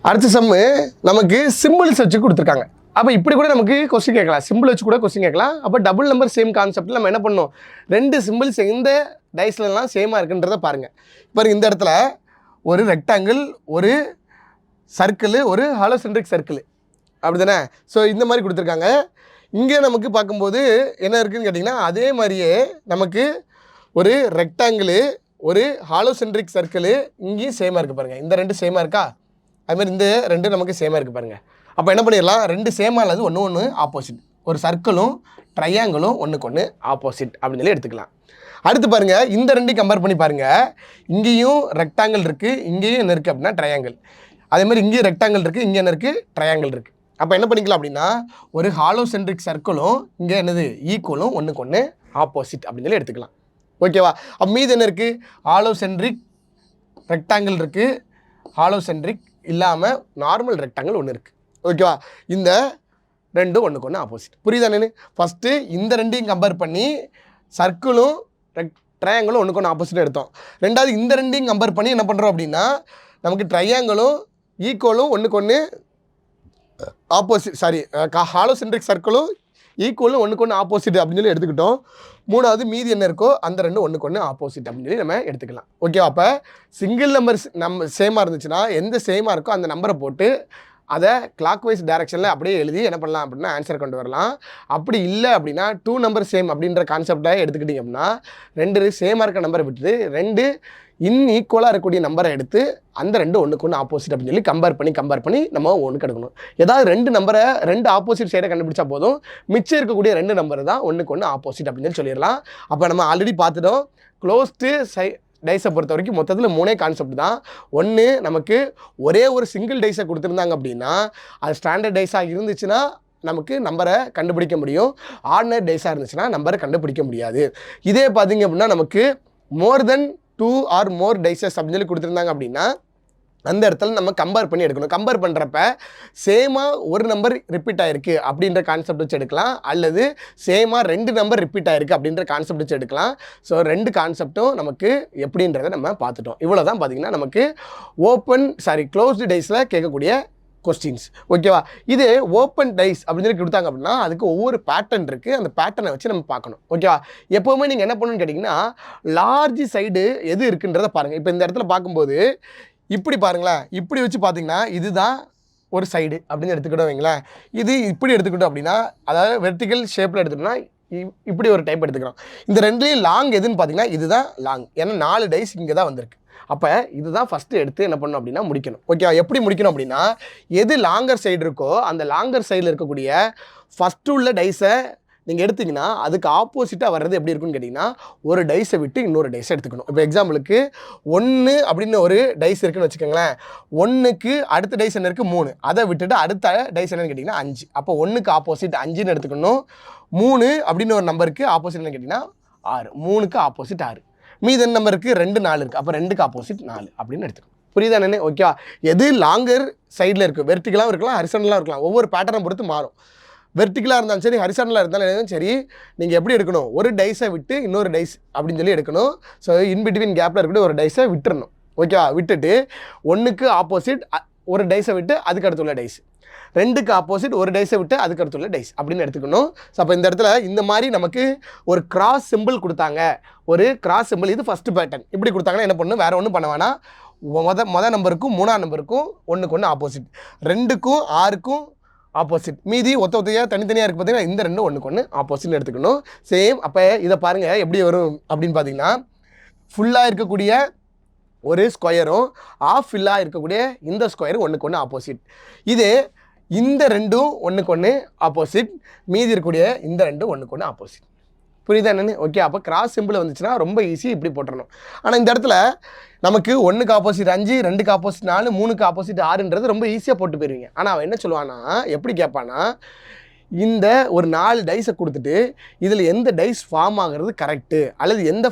அடுத்த சம்மு நமக்கு சிம்பிள்ஸ் வச்சு கொடுத்துருக்காங்க. அப்போ இப்படி கூட நமக்கு கொஸ்டின் கேட்கலாம், சிம்பிள் வச்சு கூட கொஸ்டின் கேட்கலாம். அப்போ டபுள் நம்பர் சேம் கான்செப்டில் நம்ம என்ன பண்ணணும், 2 சிம்பிள்ஸ் எந்த டைஸ்லலாம் சேமாக இருக்குன்றதை பாருங்கள். இப்போ இந்த இடத்துல ஒரு ரெக்டாங்கிள், ஒரு சர்க்கிள், ஒரு ஹாலோசென்ட்ரிக் சர்க்கிள், அப்படி தானே? ஸோ இந்த மாதிரி கொடுத்துருக்காங்க. இங்கே நமக்கு பார்க்கும்போது என்ன இருக்குதுன்னு கேட்டிங்கன்னா, அதே மாதிரியே நமக்கு ஒரு ரெக்டாங்கிள், ஒரு ஹாலோசென்ட்ரிக் சர்க்கிள் இங்கேயும் சேமாக இருக்குது பாருங்கள். இந்த 2 சேமாக இருக்கா? அதுமாதிரி இந்த 2 நமக்கு சேமாக இருக்குது பாருங்கள். அப்போ என்ன பண்ணிடலாம், 2 சேமாக இல்லாது ஒன்று ஆப்போசிட். ஒரு சர்க்கிளும் ட்ரையாங்கிளும் ஒன்றுக்கு ஒன்று ஆப்போசிட் அப்படின்னு சொல்லி எடுத்துக்கலாம். அடுத்து பாருங்கள், இந்த 2 கம்பேர் பண்ணி பாருங்கள். இங்கேயும் ரெக்டாங்கிள் இருக்குது, இங்கேயும் என்ன இருக்குது அப்படின்னா ட்ரையாங்கிள். அதேமாதிரி இங்கேயும் ரெக்டாங்கிள் இருக்குது, இங்கே என்ன இருக்குது, ட்ரையாங்கிள் இருக்குது. அப்போ என்ன பண்ணிக்கலாம் அப்படின்னா, ஒரு ஹாலோசென்ட்ரிக் சர்க்கிளும் இங்கே என்னது ஈக்குவலும் ஒன்றுக்கு ஒன்று ஆப்போசிட் அப்படின்னு சொல்லி எடுத்துக்கலாம். ஓகேவா? அப்போ மீது என்ன இருக்குது, ஹாலோசென்ட்ரிக் ரெக்டாங்கிள் இருக்குது, ஹாலோசென்ட்ரிக் இல்லாமல் நார்மல் ரெக்டாங்கிள் ஒன்று இருக்குது. ஓகேவா? இந்த 2 ஒன்றுக்கு ஒன்று ஆப்போசிட். புரியுதானே? ஃபஸ்ட்டு இந்த 2ஐயும் கம்பேர் பண்ணி சர்க்கிளும் ட்ரையாங்கிளும் ஒன்றுக்கு ஒன்று ஆப்போசிட் எடுத்தோம். 2வது இந்த 2ஐயும் கம்பேர் பண்ணி என்ன பண்ணுறோம் அப்படின்னா, நமக்கு ட்ரையாங்கிளும் ஈக்குவலும் ஒன்றுக்கு ஒன்று ஆப்போசிட், சாரி ஹாலோசென்ட்ரிக் சர்க்கிளும் ஈக்குவலும் ஒன்றுக்கு ஒன்று ஆப்போசிட் அப்படின்னு சொல்லி எடுத்துக்கிட்டோம். 3வது மீதி என்ன இருக்கோ அந்த 2 ஒன்றுக்கு ஒன்று ஆப்போசிட் அப்படின்னு சொல்லி நம்ம எடுத்துக்கலாம். ஓகேவா? அப்போ சிங்கிள் நம்பர் நம்ம சேமாக இருந்துச்சுன்னா எந்த சேமாக இருக்கோ அந்த நம்பரை போட்டு அதை கிளாக் வைஸ் டைரக்ஷனில் அப்படியே எழுதி என்ன பண்ணலாம் அப்படின்னா ஆன்சர் கொண்டு வரலாம். அப்படி இல்லை அப்படின்னா 2 நம்பர் சேம் அப்படின்ற கான்செப்டை எடுத்துக்கிட்டிங்க அப்படின்னா 2 சேமாக இருக்க நம்பரை விட்டுட்டு 2 ஈக்குவலாக இருக்கக்கூடிய நம்பரை எடுத்து அந்த 2 ஒன்றுக்கு ஒன்று ஆப்போசிட் அப்படின்னு சொல்லி கம்பேர் பண்ணி நம்ம ஒன்றுக்கு எடுக்கணும். ஏதாவது 2 நம்பரை 2 ஆப்போசிட் சைடை கண்டுபிடிச்சா போதும், மிச்சம் இருக்கக்கூடிய 2 நம்பர் தான் ஒன்றுக்கு ஒன்று ஆப்போசிட் அப்படின்னு சொல்லி சொல்லிடலாம். அப்போ நம்ம ஆல்ரெடி பார்த்துட்டோம், க்ளோஸ்டு டைஸை பொறுத்த வரைக்கும் மொத்தத்தில் 3 கான்செப்ட் தான். ஒன்று, நமக்கு ஒரே ஒரு சிங்கிள் டைஸை கொடுத்துருந்தாங்க அப்படின்னா அது ஸ்டாண்டர்ட் டைஸாக இருந்துச்சுன்னா நமக்கு நம்பரை கண்டுபிடிக்க முடியும். ஆர்டினரி டைஸாக இருந்துச்சுன்னா நம்பரை கண்டுபிடிக்க முடியாது. இதே பார்த்தீங்க அப்படின்னா நமக்கு மோர் தென் 2 ஆர் மோர் டைசஸ் அப்படின்னு சொல்லி கொடுத்துருந்தாங்க அப்படின்னா அந்த இடத்துல நம்ம கம்பேர் பண்ணி எடுக்கணும். கம்பேர் பண்ணுறப்ப சேமாக ஒரு நம்பர் ரிப்பீட் ஆகிருக்கு அப்படின்ற கான்செப்ட் வச்சு எடுக்கலாம், அல்லது சேமாக 2 நம்பர் ரிப்பீட் ஆகிருக்கு அப்படின்ற கான்செப்ட் வச்சு எடுக்கலாம். ஸோ 2 கான்செப்ட்டும் நமக்கு எப்படின்றத நம்ம பார்த்துட்டோம். இவ்வளோ தான் பார்த்தீங்கன்னா நமக்கு க்ளோஸ்டு டைஸில் கேட்கக்கூடிய கொஸ்டின்ஸ். ஓகேவா? இது ஓப்பன் டைஸ் அப்படின்னு சொல்லி கொடுத்தாங்க அப்படின்னா அதுக்கு ஒவ்வொரு பேட்டர்ன் இருக்குது. அந்த பேட்டர்னை வச்சு நம்ம பார்க்கணும். ஓகேவா? எப்போவுமே நீங்கள் என்ன பண்ணணும்னு கேட்டிங்கன்னா லார்ஜ் சைடு எது இருக்குன்றதை பாருங்கள். இப்போ இந்த இடத்துல பார்க்கும்போது இப்படி பாருங்களேன், இப்படி வச்சு பார்த்தீங்கன்னா இதுதான் ஒரு சைடு அப்படின்னு எடுத்துக்கிட்டோம் வைங்களேன். இது இப்படி எடுத்துக்கிட்டோம் அப்படின்னா அதாவது வெர்டிக்கல் ஷேப்பில் எடுத்துக்கிட்டோம்னா இப்படி ஒரு டைப் எடுத்துக்கிறோம். இந்த ரெண்டுலேயும் லாங் எதுன்னு பார்த்தீங்கன்னா இதுதான் லாங். ஏன்னா 4 டைஸ் இங்கே தான் வந்திருக்கு. அப்போ இதுதான் ஃபஸ்ட்டு எடுத்து என்ன பண்ணணும் அப்படின்னா முடிக்கணும். ஓகேவா? எப்படி முடிக்கணும் அப்படின்னா எது லாங்கர் சைடு இருக்கோ அந்த லாங்கர் சைடில் இருக்கக்கூடிய ஃபஸ்ட்டு உள்ள டைஸை நீங்கள் எடுத்திங்கன்னா அதுக்கு ஆப்போசிட்டாக வர்றது எப்படி இருக்குன்னு கேட்டிங்கன்னா ஒரு டைஸை விட்டு இன்னொரு டைஸை எடுத்துக்கணும். இப்போ எக்ஸாம்பிளுக்கு 1 அப்படின்னு ஒரு டைஸ் இருக்குன்னு வச்சுக்கோங்களேன். 1க்கு அடுத்த டைஸ் என்ன இருக்குது 3, அதை விட்டுட்டு அடுத்த டைஸ் என்னன்னு கேட்டிங்கன்னா 5. அப்போ 1க்கு ஆப்போசிட் 5ன்னு எடுத்துக்கணும். 3 அப்படின்னு ஒரு நம்பருக்கு ஆப்போசிட் என்னன்னு கேட்டிங்கன்னா 6, 3க்கு ஆப்போசிட் 6. மீதி நம்பருக்கு 2 4 இருக்குது. அப்போ 2க்கு ஆப்போசிட் 4 அப்படின்னு எடுத்துக்கணும். புரியுதா என்னன்னு? ஓகேவா? எது லாங்கர் சைடில் இருக்குது, வெர்டிக்கலாகவும் இருக்கலாம் ஹரிசாண்டலாகவும் இருக்கலாம், ஒவ்வொரு பேட்டர்னை பொறுத்து மாறும். வெர்டிக்கலாக இருந்தாலும் சரி ஹரிசாண்டலாக இருந்தாலும் சரி நீங்கள் எப்படி எடுக்கணும், ஒரு டைஸை விட்டு இன்னொரு டைஸ் அப்படின்னு சொல்லி எடுக்கணும். ஸோ இன்பிட்வீன் கேப்பில் இருக்கக்கூடிய ஒரு டைஸை விட்டுறணும். ஓகேவா? விட்டுட்டு 1க்கு ஆப்போசிட் ஒரு டைஸை விட்டு அதுக்கு அடுத்துள்ள டைஸ், 2க்கு ஆப்போசிட் ஒரு டைஸை விட்டு அதுக்கு அடுத்துள்ள டைஸ் அப்படின்னு எடுத்துக்கணும். ஸோ அப்போ இந்த இடத்துல இந்த மாதிரி நமக்கு ஒரு கிராஸ் சிம்பிள் கொடுத்தாங்க. ஒரு கிராஸ் சிம்பிள் இது ஃபஸ்ட்டு பேட்டர்ன். இப்படி கொடுத்தாங்கன்னா என்ன பண்ணணும், வேறு ஒன்றும் பண்ண வேணாம். மொதல் நம்பருக்கும் 3ஆம் நம்பருக்கும் 1க்கு 1 ஆப்போசிட், 2க்கும் 6க்கும் ஆப்போசிட், மீதி ஒத்தையாக தனித்தனியாக இருக்குது பார்த்தீங்கன்னா இந்த 2 1க்கு 1 ஆப்போசிட்னு எடுத்துக்கணும். சேம். அப்போ இதை பாருங்கள் எப்படி வரும் அப்படின்னு பார்த்தீங்கன்னா ஃபுல்லாக இருக்கக்கூடிய ஒரு ஸ்கொயரும் ஆஃப் ஃபில்லாக இருக்கக்கூடிய இந்த ஸ்கொயரும் 1க்கு 1 ஆப்போசிட். இது இந்த 2ம் 1க்கு 1 ஆப்போசிட், மீதி இருக்கக்கூடிய இந்த 2 1க்கு 1 ஆப்போசிட். புரியுதா என்னன்னு? ஓகே. அப்போ கிராஸ் சிம்பிள் வந்துச்சுன்னா ரொம்ப ஈஸி இப்படி போட்டுறணும். ஆனால் இந்த இடத்துல நமக்கு 1க்கு ஆப்போசிட் 5, 2க்கு ஆப்போசிட் 4, 3க்கு ஆப்போசிட் 6ன்றது ரொம்ப ஈஸியாக போட்டு போயிருவீங்க. ஆனால் அவன் என்ன சொல்லுவான்னா எப்படி கேட்பான்னா இந்த ஒரு 4 டைஸை கொடுத்துட்டு இதில் எந்த டைஸ் ஃபார்ம் ஆகிறது கரெக்டு அல்லது எந்த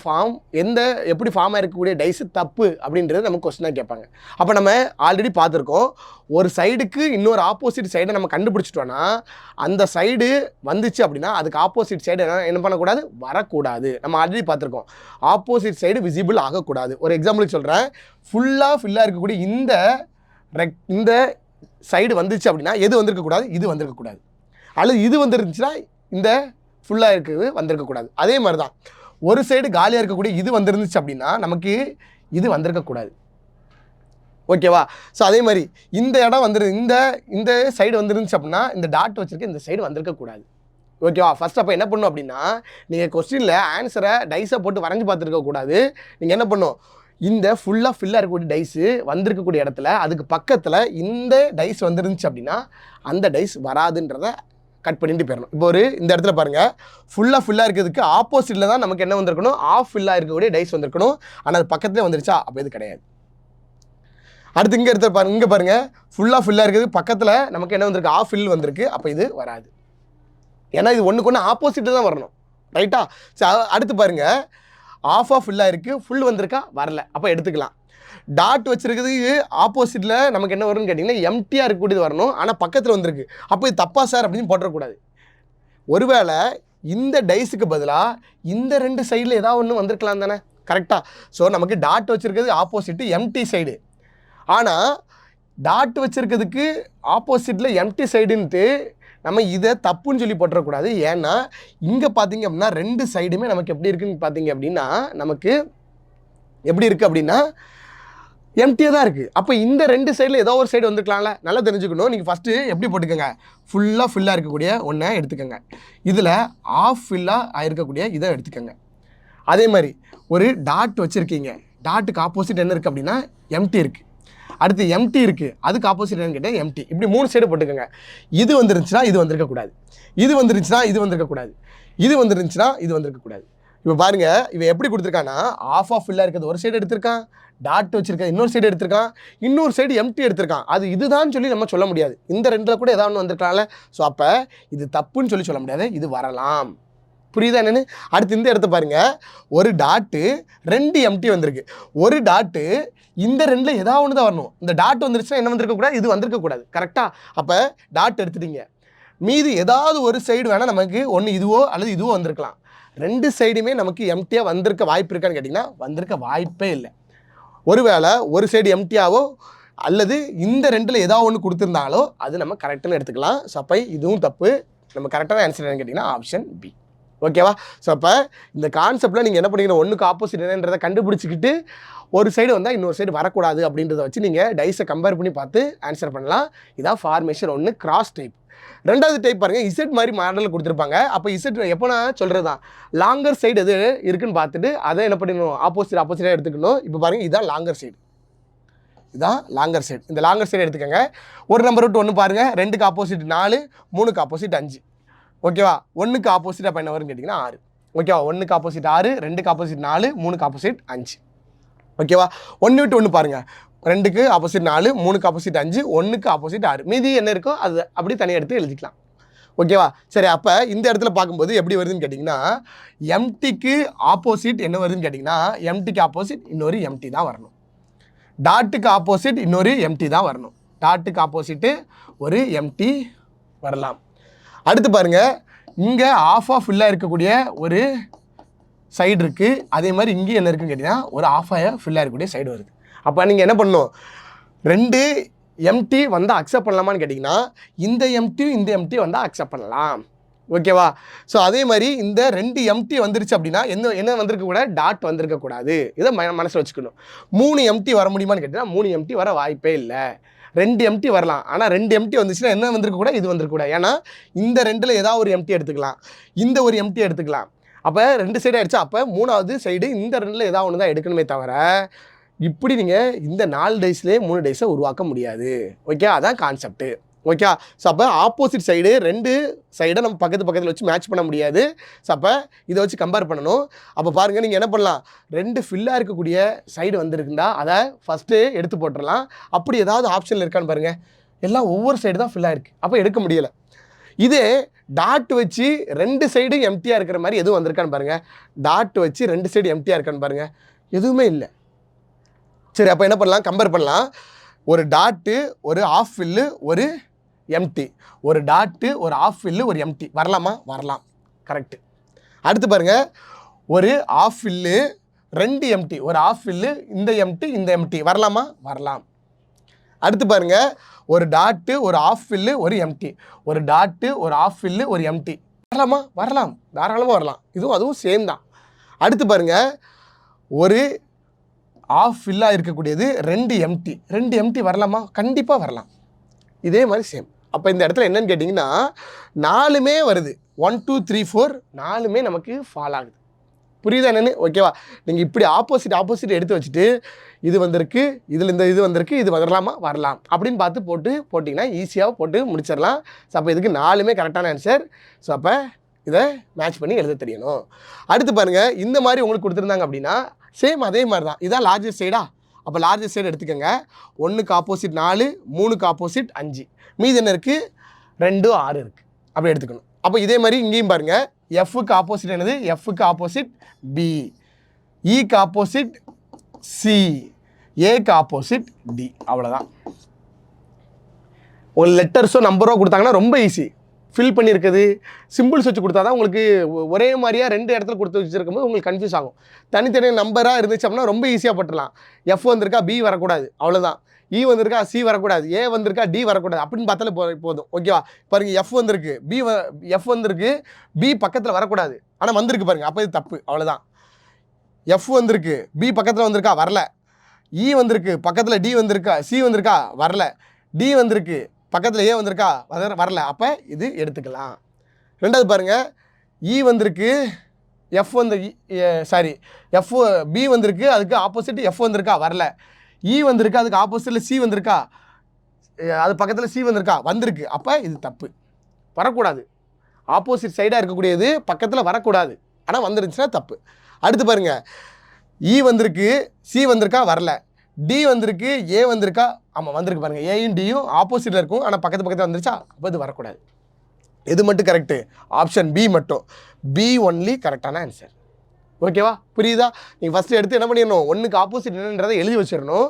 எப்படி ஃபார்ம் ஆகிருக்கக்கூடிய டைஸு தப்பு அப்படின்றது நமக்கு கொஸ்டினாக கேட்பாங்க. அப்போ நம்ம ஆல்ரெடி பார்த்துருக்கோம், ஒரு சைடுக்கு இன்னொரு ஆப்போசிட் சைடை நம்ம கண்டுபிடிச்சிட்டோன்னா அந்த சைடு வந்துச்சு அப்படின்னா அதுக்கு ஆப்போசிட் சைடு என்ன பண்ணக்கூடாது, வரக்கூடாது. நம்ம ஆல்ரெடி பார்த்துருக்கோம், ஆப்போசிட் சைடு விசிபிள் ஆகக்கூடாது. ஒரு எக்ஸாம்பிளுக்கு சொல்கிறேன், ஃபில்லாக இருக்கக்கூடிய இந்த சைடு வந்துச்சு அப்படின்னா எது வந்திருக்கக்கூடாது, இது வந்திருக்கக்கூடாது. அல்லது இது வந்துருந்துச்சுன்னா இந்த ஃபுல்லாக இருக்குது வந்திருக்கக்கூடாது. அதே மாதிரி தான் ஒரு சைடு காலியாக இருக்கக்கூடிய இது வந்துருந்துச்சு அப்படின்னா நமக்கு இது வந்திருக்கக்கூடாது. ஓகேவா? ஸோ அதே மாதிரி இந்த இடம் இந்த சைடு வந்துருந்துச்சு அப்படின்னா இந்த டாட் வச்சுருக்க இந்த சைடு வந்திருக்கக்கூடாது. ஓகேவா? ஃபஸ்ட் அப்போ என்ன பண்ணணும் அப்படின்னா நீங்கள் கொஸ்டினில் ஆன்சரை டைஸை போட்டு வரைஞ்சி பார்த்துருக்கக்கூடாது. நீங்கள் என்ன பண்ணணும், இந்த ஃபுல்லாக இருக்கக்கூடிய டைஸு வந்திருக்கக்கூடிய இடத்துல அதுக்கு பக்கத்தில் இந்த டைஸ் வந்துருந்துச்சு அப்படின்னா அந்த டைஸ் வராதுன்றதை கட் பண்ணிட்டு போயிடணும். இப்போ இந்த இடத்துல பாருங்கள், ஃபுல்லாக இருக்கிறதுக்கு ஆப்போசிட்டில் தான் நமக்கு என்ன வந்திருக்கணும், ஆஃப் ஃபில்லாக இருக்கக்கூடிய டைஸ் வந்திருக்கணும். ஆனால் அது பக்கத்துலேயே வந்துருச்சா, அப்போ இது கிடையாது. அடுத்து இங்கே இடத்துல பாருங்கள், இங்கே பாருங்கள், ஃபுல்லாக இருக்கிறது பக்கத்தில் நமக்கு என்ன வந்திருக்கு, ஆஃப் ஃபில் வந்திருக்கு. அப்போ இது வராது. ஏன்னா இது 1க்கு 1 ஆப்போசிட்டு தான் வரணும். ரைட்டா? ஸோ அடுத்து பாருங்கள், ஆஃப் ஃபில்லாக இருக்குது, ஃபுல் வந்திருக்கா, வரல. அப்போ எடுத்துக்கலாம். டாட் வச்சுருக்கிறதுக்கு ஆப்போசிட்டில் நமக்கு என்ன வரும்னு கேட்டிங்கன்னா எம்டியாக இருக்கக்கூடியது வரணும். ஆனால் பக்கத்தில் வந்திருக்கு. அப்போ இது தப்பா சார் அப்படின்னு போட்டுறக்கூடாது. ஒருவேளை இந்த டைஸுக்கு பதிலாக இந்த 2 சைடில் ஏதாவது ஒன்று வந்திருக்கலாம் தானே, கரெக்டாக? ஸோ நமக்கு டாட் வச்சுருக்கிறது ஆப்போசிட்டு எம்டி சைடு. ஆனால் டாட் வச்சுருக்கிறதுக்கு ஆப்போசிட்டில் எம்டி சைடுன்ட்டு நம்ம இதை தப்புன்னு சொல்லி போட்டுறக்கூடாது. ஏன்னா இங்கே பார்த்தீங்க அப்படின்னா 2 சைடுமே நமக்கு எப்படி இருக்குன்னு பார்த்தீங்க அப்படின்னா நமக்கு எப்படி இருக்குது அப்படின்னா எம்டியாக தான் இருக்குது. அப்போ இந்த 2 சைடில் ஏதோ ஒரு சைடு வந்துருக்கலாம்ல, நல்லா தெரிஞ்சுக்கணும். நீங்கள் ஃபஸ்ட்டு எப்படி போட்டுக்கோங்க, ஃபுல்லாக இருக்கக்கூடிய ஒன்றை எடுத்துக்கோங்க. இதில் ஆஃப் ஃபில்லாக இருக்கக்கூடிய இதை எடுத்துக்கோங்க. அதே மாதிரி ஒரு டாட் வச்சுருக்கீங்க, டாட்டுக்கு ஆப்போசிட் என்ன இருக்குது அப்படின்னா எம்டி இருக்குது. அடுத்து எம்டி இருக்குது, அதுக்கு ஆப்போசிட் என்னன்னு கேட்டால் எம்டி. இப்படி 3 சைடு போட்டுக்கோங்க. இது வந்துருந்துச்சுன்னா இது வந்திருக்கக்கூடாது, இது வந்துருந்துச்சுன்னா இது வந்திருக்கக்கூடாது, இது வந்துருந்துச்சுன்னா இது வந்திருக்கக்கூடாது. இப்போ பாருங்க, இவன் எப்படி கொடுத்துருக்கான்னா ஆஃப் ஃபில்லாக இருக்கிறது ஒரு சைடு எடுத்திருக்கான், டாட் வச்சிருக்கான் இன்னொரு சைடு எடுத்திருக்கான், இன்னொரு சைடு எம்டி எடுத்திருக்கான். அது இதுதான் சொல்லி நம்ம சொல்ல முடியாது. இந்த ரெண்டில் கூட ஏதாவது ஒன்று வந்திருக்கலாம்ல. ஸோ அப்போ இது தப்புன்னு சொல்லி சொல்ல முடியாது, இது வரலாம். புரியுதா என்னன்னு? அடுத்து இந்த இடத்த பாருங்க, ஒரு டாட்டு 2 எம்டி வந்திருக்கு. ஒரு டாட்டு இந்த ரெண்டில் ஏதாவது ஒன்று தான் வரணும். இந்த டாட் வந்துருச்சுன்னா என்ன வந்திருக்கக்கூடாது, இது வந்திருக்கக்கூடாது. கரெக்டாக? அப்போ டாட் எடுத்துட்டீங்க, மீது ஏதாவது ஒரு சைடு வேணால் நமக்கு ஒன்று இதுவோ அல்லது இதுவோ வந்திருக்கலாம். 2 சைடுமே நமக்கு எம்டியாக வந்திருக்க வாய்ப்பு இருக்கான்னு கேட்டிங்கன்னா வந்திருக்க வாய்ப்பே இல்லை. ஒருவேளை ஒரு சைடு எம்டியாவோ அல்லது இந்த ரெண்டில் ஏதாவது ஒன்று கொடுத்துருந்தாலோ அது நம்ம கரெக்டுன்னு எடுத்துக்கலாம். ஸோ அப்போ இதுவும் தப்பு. நம்ம கரெக்டான ஆன்சர் என்னன்னு கேட்டிங்கன்னா ஆப்ஷன் பி. ஓகேவா? ஸோ அப்போ இந்த கான்செப்டில் நீங்கள் என்ன பண்ணிக்கணும், ஒன்றுக்கு ஆப்போசிட் என்னன்றதை கண்டுபிடிச்சிக்கிட்டு ஒரு சைடு வந்தால் இன்னொரு சைடு வரக்கூடாது அப்படின்றத வச்சு நீங்கள் டைஸை கம்பேர் பண்ணி பார்த்து ஆன்சர் பண்ணலாம். இதான் ஃபார்மேஷன் 1 கிராஸ் டைப். ரெண்டாவது டைப் பாருங்கள், இசட் மாதிரி மாடலில் கொடுத்துருப்பாங்க. அப்போ இசட் எப்போ நான் சொல்கிறது தான், லாங்கர் சைடு எது இருக்குன்னு பார்த்துட்டு அதை என்ன பண்ணிடணும், ஆப்போசிட்டாக எடுத்துக்கணும். இப்போ பாருங்கள், இதுதான் லாங்கர் சைடு, இதுதான் லாங்கர் சைடு. இந்த லாங்கர் சைடு எடுத்துக்கோங்க. ஒரு நம்பர் விட்டு 1 பாருங்கள், 2க்கு ஆப்போசிட் 4, 3க்கு ஆப்போசிட் 5. ஓகேவா? 1க்கு ஆப்போசிட் அப்போ என்ன வரும்னு கேட்டிங்கன்னா 6. ஓகேவா? 1க்கு ஆப்போசிட் 6, 2க்கு ஆப்போசிட் 4, 3க்கு ஆப்போசிட் 5. ஓகேவா? 1 விட்டு 1 பாருங்கள், 2க்கு ஆப்போசிட் 4, 3க்கு ஆப்போசிட் 5, 1க்கு ஆப்போசிட் 6. மீதி என்ன இருக்கோ அது அப்படி தனியாக எடுத்து எழுதிக்கலாம். ஓகேவா? சரி, அப்போ இந்த இடத்துல பார்க்கும்போது எப்படி வருதுன்னு கேட்டிங்கன்னா எம்டிக்கு ஆப்போசிட் என்ன வருதுன்னு கேட்டிங்கன்னா எம்டிக்கு ஆப்போசிட் இன்னொரு எம்டி தான் வரணும். டாட்டுக்கு ஆப்போசிட் இன்னொரு எம்டி தான் வரணும். டாட்டுக்கு ஆப்போசிட்டு ஒரு எம்டி வரலாம். அடுத்து பாருங்கள், இங்கே ஆஃபாக ஃபுல்லாக இருக்கக்கூடிய ஒரு சைடு இருக்குது. அதே மாதிரி இங்கே என்ன இருக்குன்னு கேட்டிங்கன்னா ஒரு ஆஃபாக ஃபுல்லாக இருக்கக்கூடிய சைடு வருது. அப்போ நீங்கள் என்ன பண்ணணும், 2 எம்டி வந்தால் அக்செப்ட் பண்ணலாமான்னு கேட்டிங்கன்னா இந்த எம்டி வந்தால் அக்செப்ட் பண்ணலாம். ஓகேவா? ஸோ அதே மாதிரி இந்த 2 எம்டி வந்துருச்சு அப்படின்னா என்ன வந்திருக்கக்கூடாது, டாட் வந்திருக்கக்கூடாது. இதை மனசில் வச்சுக்கணும். 3 எம்டி வர முடியுமான்னு கேட்டிங்கன்னா 3 எம்டி வர வாய்ப்பே இல்லை. 2 எம்டி வரலாம். ஆனால் 2 எம்டி வந்துச்சுன்னா என்ன வந்திருக்கக்கூடாது, இது வந்திருக்கக்கூடாது. ஏன்னா இந்த 2ல் ஏதாவது ஒரு எம்டி எடுத்துக்கலாம், இந்த ஒரு எம்டி எடுத்துக்கலாம். அப்போ 2 சைடு ஆகிடுச்சா, அப்போ 3வது சைடு இந்த 2ல் ஏதாவது ஒன்று தான் எடுக்கணுமே தவிர இப்படி நீங்கள் இந்த 4 டைஸ்லேயே 3 டைஸை உருவாக்க முடியாது. ஓகே, அதான் கான்செப்ட்டு. ஓகே, ஸோ அப்போ ஆப்போசிட் சைடு 2 சைடை நம்ம பக்கத்தில் வச்சு மேட்ச் பண்ண முடியாது. ஸோ அப்போ இதை வச்சு கம்பேர் பண்ணணும். அப்போ பாருங்கள், நீங்கள் என்ன பண்ணலாம், 2 ஃபில்லாக இருக்கக்கூடிய சைடு வந்துருக்குண்டா அதை ஃபஸ்ட்டு எடுத்து போட்டுடலாம். அப்படி ஏதாவது ஆப்ஷனில் இருக்கான்னு பாருங்கள், எல்லாம் ஒவ்வொரு சைடு தான் ஃபில்லாக இருக்குது, அப்போ எடுக்க முடியலை. இதே டாட் வச்சு 2 சைடு எம்டியாக இருக்கிற மாதிரி எதுவும் வந்திருக்கான்னு பாருங்கள். டாட் வச்சு 2 சைடு எம்டியாக இருக்கான்னு பாருங்கள், எதுவுமே இல்லை. சரி, அப்போ என்ன பண்ணலாம், கம்பேர் பண்ணலாம். ஒரு டாட்டு, ஒரு ஆஃப் ஃபில்லு, ஒரு எம்டி. ஒரு டாட்டு, ஒரு ஆஃப் ஃபில்லு, ஒரு எம்டி வரலாமா? வரலாம். கரெக்டு. அடுத்து பாருங்கள், ஒரு ஆஃப் ஃபில்லு 2 எம்டி, ஒரு ஆஃப் ஃபில்லு, இந்த எம்டி வரலாமா? வரலாம். அடுத்து பாருங்கள், ஒரு டாட்டு, ஒரு ஆஃப் ஃபில்லு, ஒரு எம்டி. ஒரு டாட்டு, ஒரு ஆஃப் ஃபில்லு, ஒரு எம்டி வரலாமா? வரலாம், தாராளமாக வரலாம். அதுவும் சேம் தான். அடுத்து பாருங்கள், ஒரு ஆஃப் ஃபில்லாக இருக்கக்கூடியது 2 எம்டி வரலாமா? கண்டிப்பாக வரலாம். இதே மாதிரி சேம். அப்போ இந்த இடத்துல என்னன்னு கேட்டிங்கன்னா 4மே வருது. 1 2 3 4 4மே நமக்கு ஃபால் ஆகுது. புரியுதா என்னென்னு? ஓகேவா? நீங்கள் இப்படி ஆப்போசிட் எடுத்து வச்சுட்டு இது வந்திருக்கு, இதில் இந்த இது வந்திருக்கு, இது வரலாமா? வரலாம் அப்படின்னு பார்த்து போட்டிங்கன்னா ஈஸியாக போட்டு முடிச்சிடலாம். ஸோ அப்போ இதுக்கு 4மே கரெக்டான ஆன்சர். ஸோ அப்போ இதை மேட்ச் பண்ணி எழுத தெரியணும். அடுத்து பாருங்கள், இந்த மாதிரி உங்களுக்கு கொடுத்துருந்தாங்க அப்படின்னா சேம் அதே மாதிரி தான். இதான் லார்ஜஸ்ட் சைடா? அப்போ லார்ஜஸ்ட் சைடு எடுத்துக்கோங்க. 1க்கு ஆப்போசிட் 4, 3க்கு ஆப்போசிட் 5, மீது என்ன இருக்குது, 2 6 இருக்குது. அப்படி எடுத்துக்கணும். அப்போ இதே மாதிரி இங்கேயும் பாருங்கள், எஃப்க்கு ஆப்போசிட் என்னது, எஃப்க்கு ஆப்போசிட் பி, இக்கு ஆப்போசிட் சி, ஏக்கு ஆப்போசிட் டி. அவ்வளோதான். ஒரு லெட்டர்ஸோ நம்பரோ கொடுத்தாங்கன்னா ரொம்ப ஈஸி. ஃபில் பண்ணியிருக்குது சிம்பிள்ஸ் வச்சு கொடுத்தா தான் உங்களுக்கு ஒரே மாதிரியாக 2 இடத்துல கொடுத்து வச்சுருக்கும் போது உங்களுக்கு கன்ஃபியூஸ் ஆகும். தனித்தனி நம்பராக இருந்துச்சு அப்படின்னா ரொம்ப ஈஸியாக போட்டுடலாம். எஃப் வந்திருக்கா, பி வரக்கூடாது, அவ்வளோதான். இ வந்திருக்கா, சி வரக்கூடாது, ஏ வந்திருக்கா, டி வரக்கூடாது அப்படின்னு பார்த்தாலே போதும். ஓகேவா? பாருங்கள், எஃப் வந்திருக்கு, எஃப் வந்திருக்கு, பி பக்கத்தில் வரக்கூடாது, ஆனால் வந்திருக்கு பாருங்கள், அப்போ இது தப்பு. அவ்வளோதான். எஃப் வந்திருக்கு, பி பக்கத்தில் வந்திருக்கா, வரல. இ வந்திருக்கு, பக்கத்தில் டி வந்திருக்கா, சி வந்திருக்கா, வரல. டி வந்திருக்கு, பக்கத்தில் ஏ வந்திருக்கா, வரல. அப்போ இது எடுத்துக்கலாம். ரெண்டாவது பாருங்கள், இ வந்திருக்கு, எஃப் பி வந்திருக்கு, அதுக்கு ஆப்போசிட் எஃப் வந்திருக்கா, வரல. இ வந்திருக்கு, அதுக்கு ஆப்போசிட்டில் சி வந்திருக்கா, அது பக்கத்தில் சி வந்திருக்கு. அப்போ இது தப்பு, வரக்கூடாது. ஆப்போசிட் சைடாக இருக்கக்கூடியது பக்கத்தில் வரக்கூடாது. ஆனால் வந்துருந்துச்சுன்னா தப்பு. அடுத்து பாருங்கள், இ வந்திருக்கு, சி வந்திருக்கா, வரல. டி வந்திருக்கு, ஏ வந்திருக்கா, ஆமாம் வந்திருக்கு பாருங்கள். ஏயும் டியும் ஆப்போசிட்டில் இருக்கும், ஆனால் பக்கத்தில் வந்துருச்சா, அப்போ இது வரக்கூடாது. எது மட்டும் கரெக்டு? ஆப்ஷன் பி மட்டும். பி ஒன்லி கரெக்டான ஆன்சர். ஓகேவா? புரியுதா? நீங்கள் ஃபஸ்ட்டு எடுத்து என்ன பண்ணிடணும், ஒன்றுக்கு ஆப்போசிட் என்னன்றதை எழுதி வச்சிடணும்.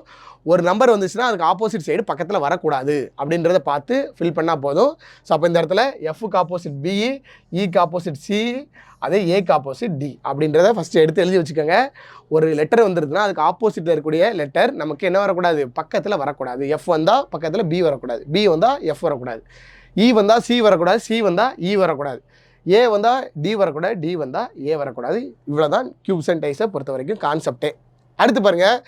ஒரு நம்பர் வந்துச்சுன்னா அதுக்கு ஆப்போசிட் சைடு பக்கத்தில் வரக்கூடாது அப்படின்றத பார்த்து ஃபில் பண்ணால் போதும். ஸோ அப்போ இந்த இடத்துல எஃப்க்கு ஆப்போசிட் பி, இக்கு ஆப்போசிட் சி, அதே ஏக்கு ஆப்போசிட் டி அப்படின்றத ஃபஸ்ட்டு எடுத்து எழுதி வச்சுக்கோங்க. ஒரு லெட்டர் வந்துருதுன்னா அதுக்கு ஆப்போசிட்டில் இருக்கக்கூடிய லெட்டர் நமக்கு என்ன வரக்கூடாது, பக்கத்தில் வரக்கூடாது. எஃப் வந்தால் பக்கத்தில் பி வரக்கூடாது, பி வந்தால் எஃப் வரக்கூடாது, இ வந்தால் சி வரக்கூடாது, சி வந்தால் இ வரக்கூடாது, ஏ வந்தால் டி வரக்கூடாது, டி வந்தால் ஏ வரக்கூடாது. இவ்வளோ தான் க்யூப்ஸ் அண்ட் டைஸை பொறுத்த வரைக்கும் கான்செப்டே. அடுத்து பாருங்கள்,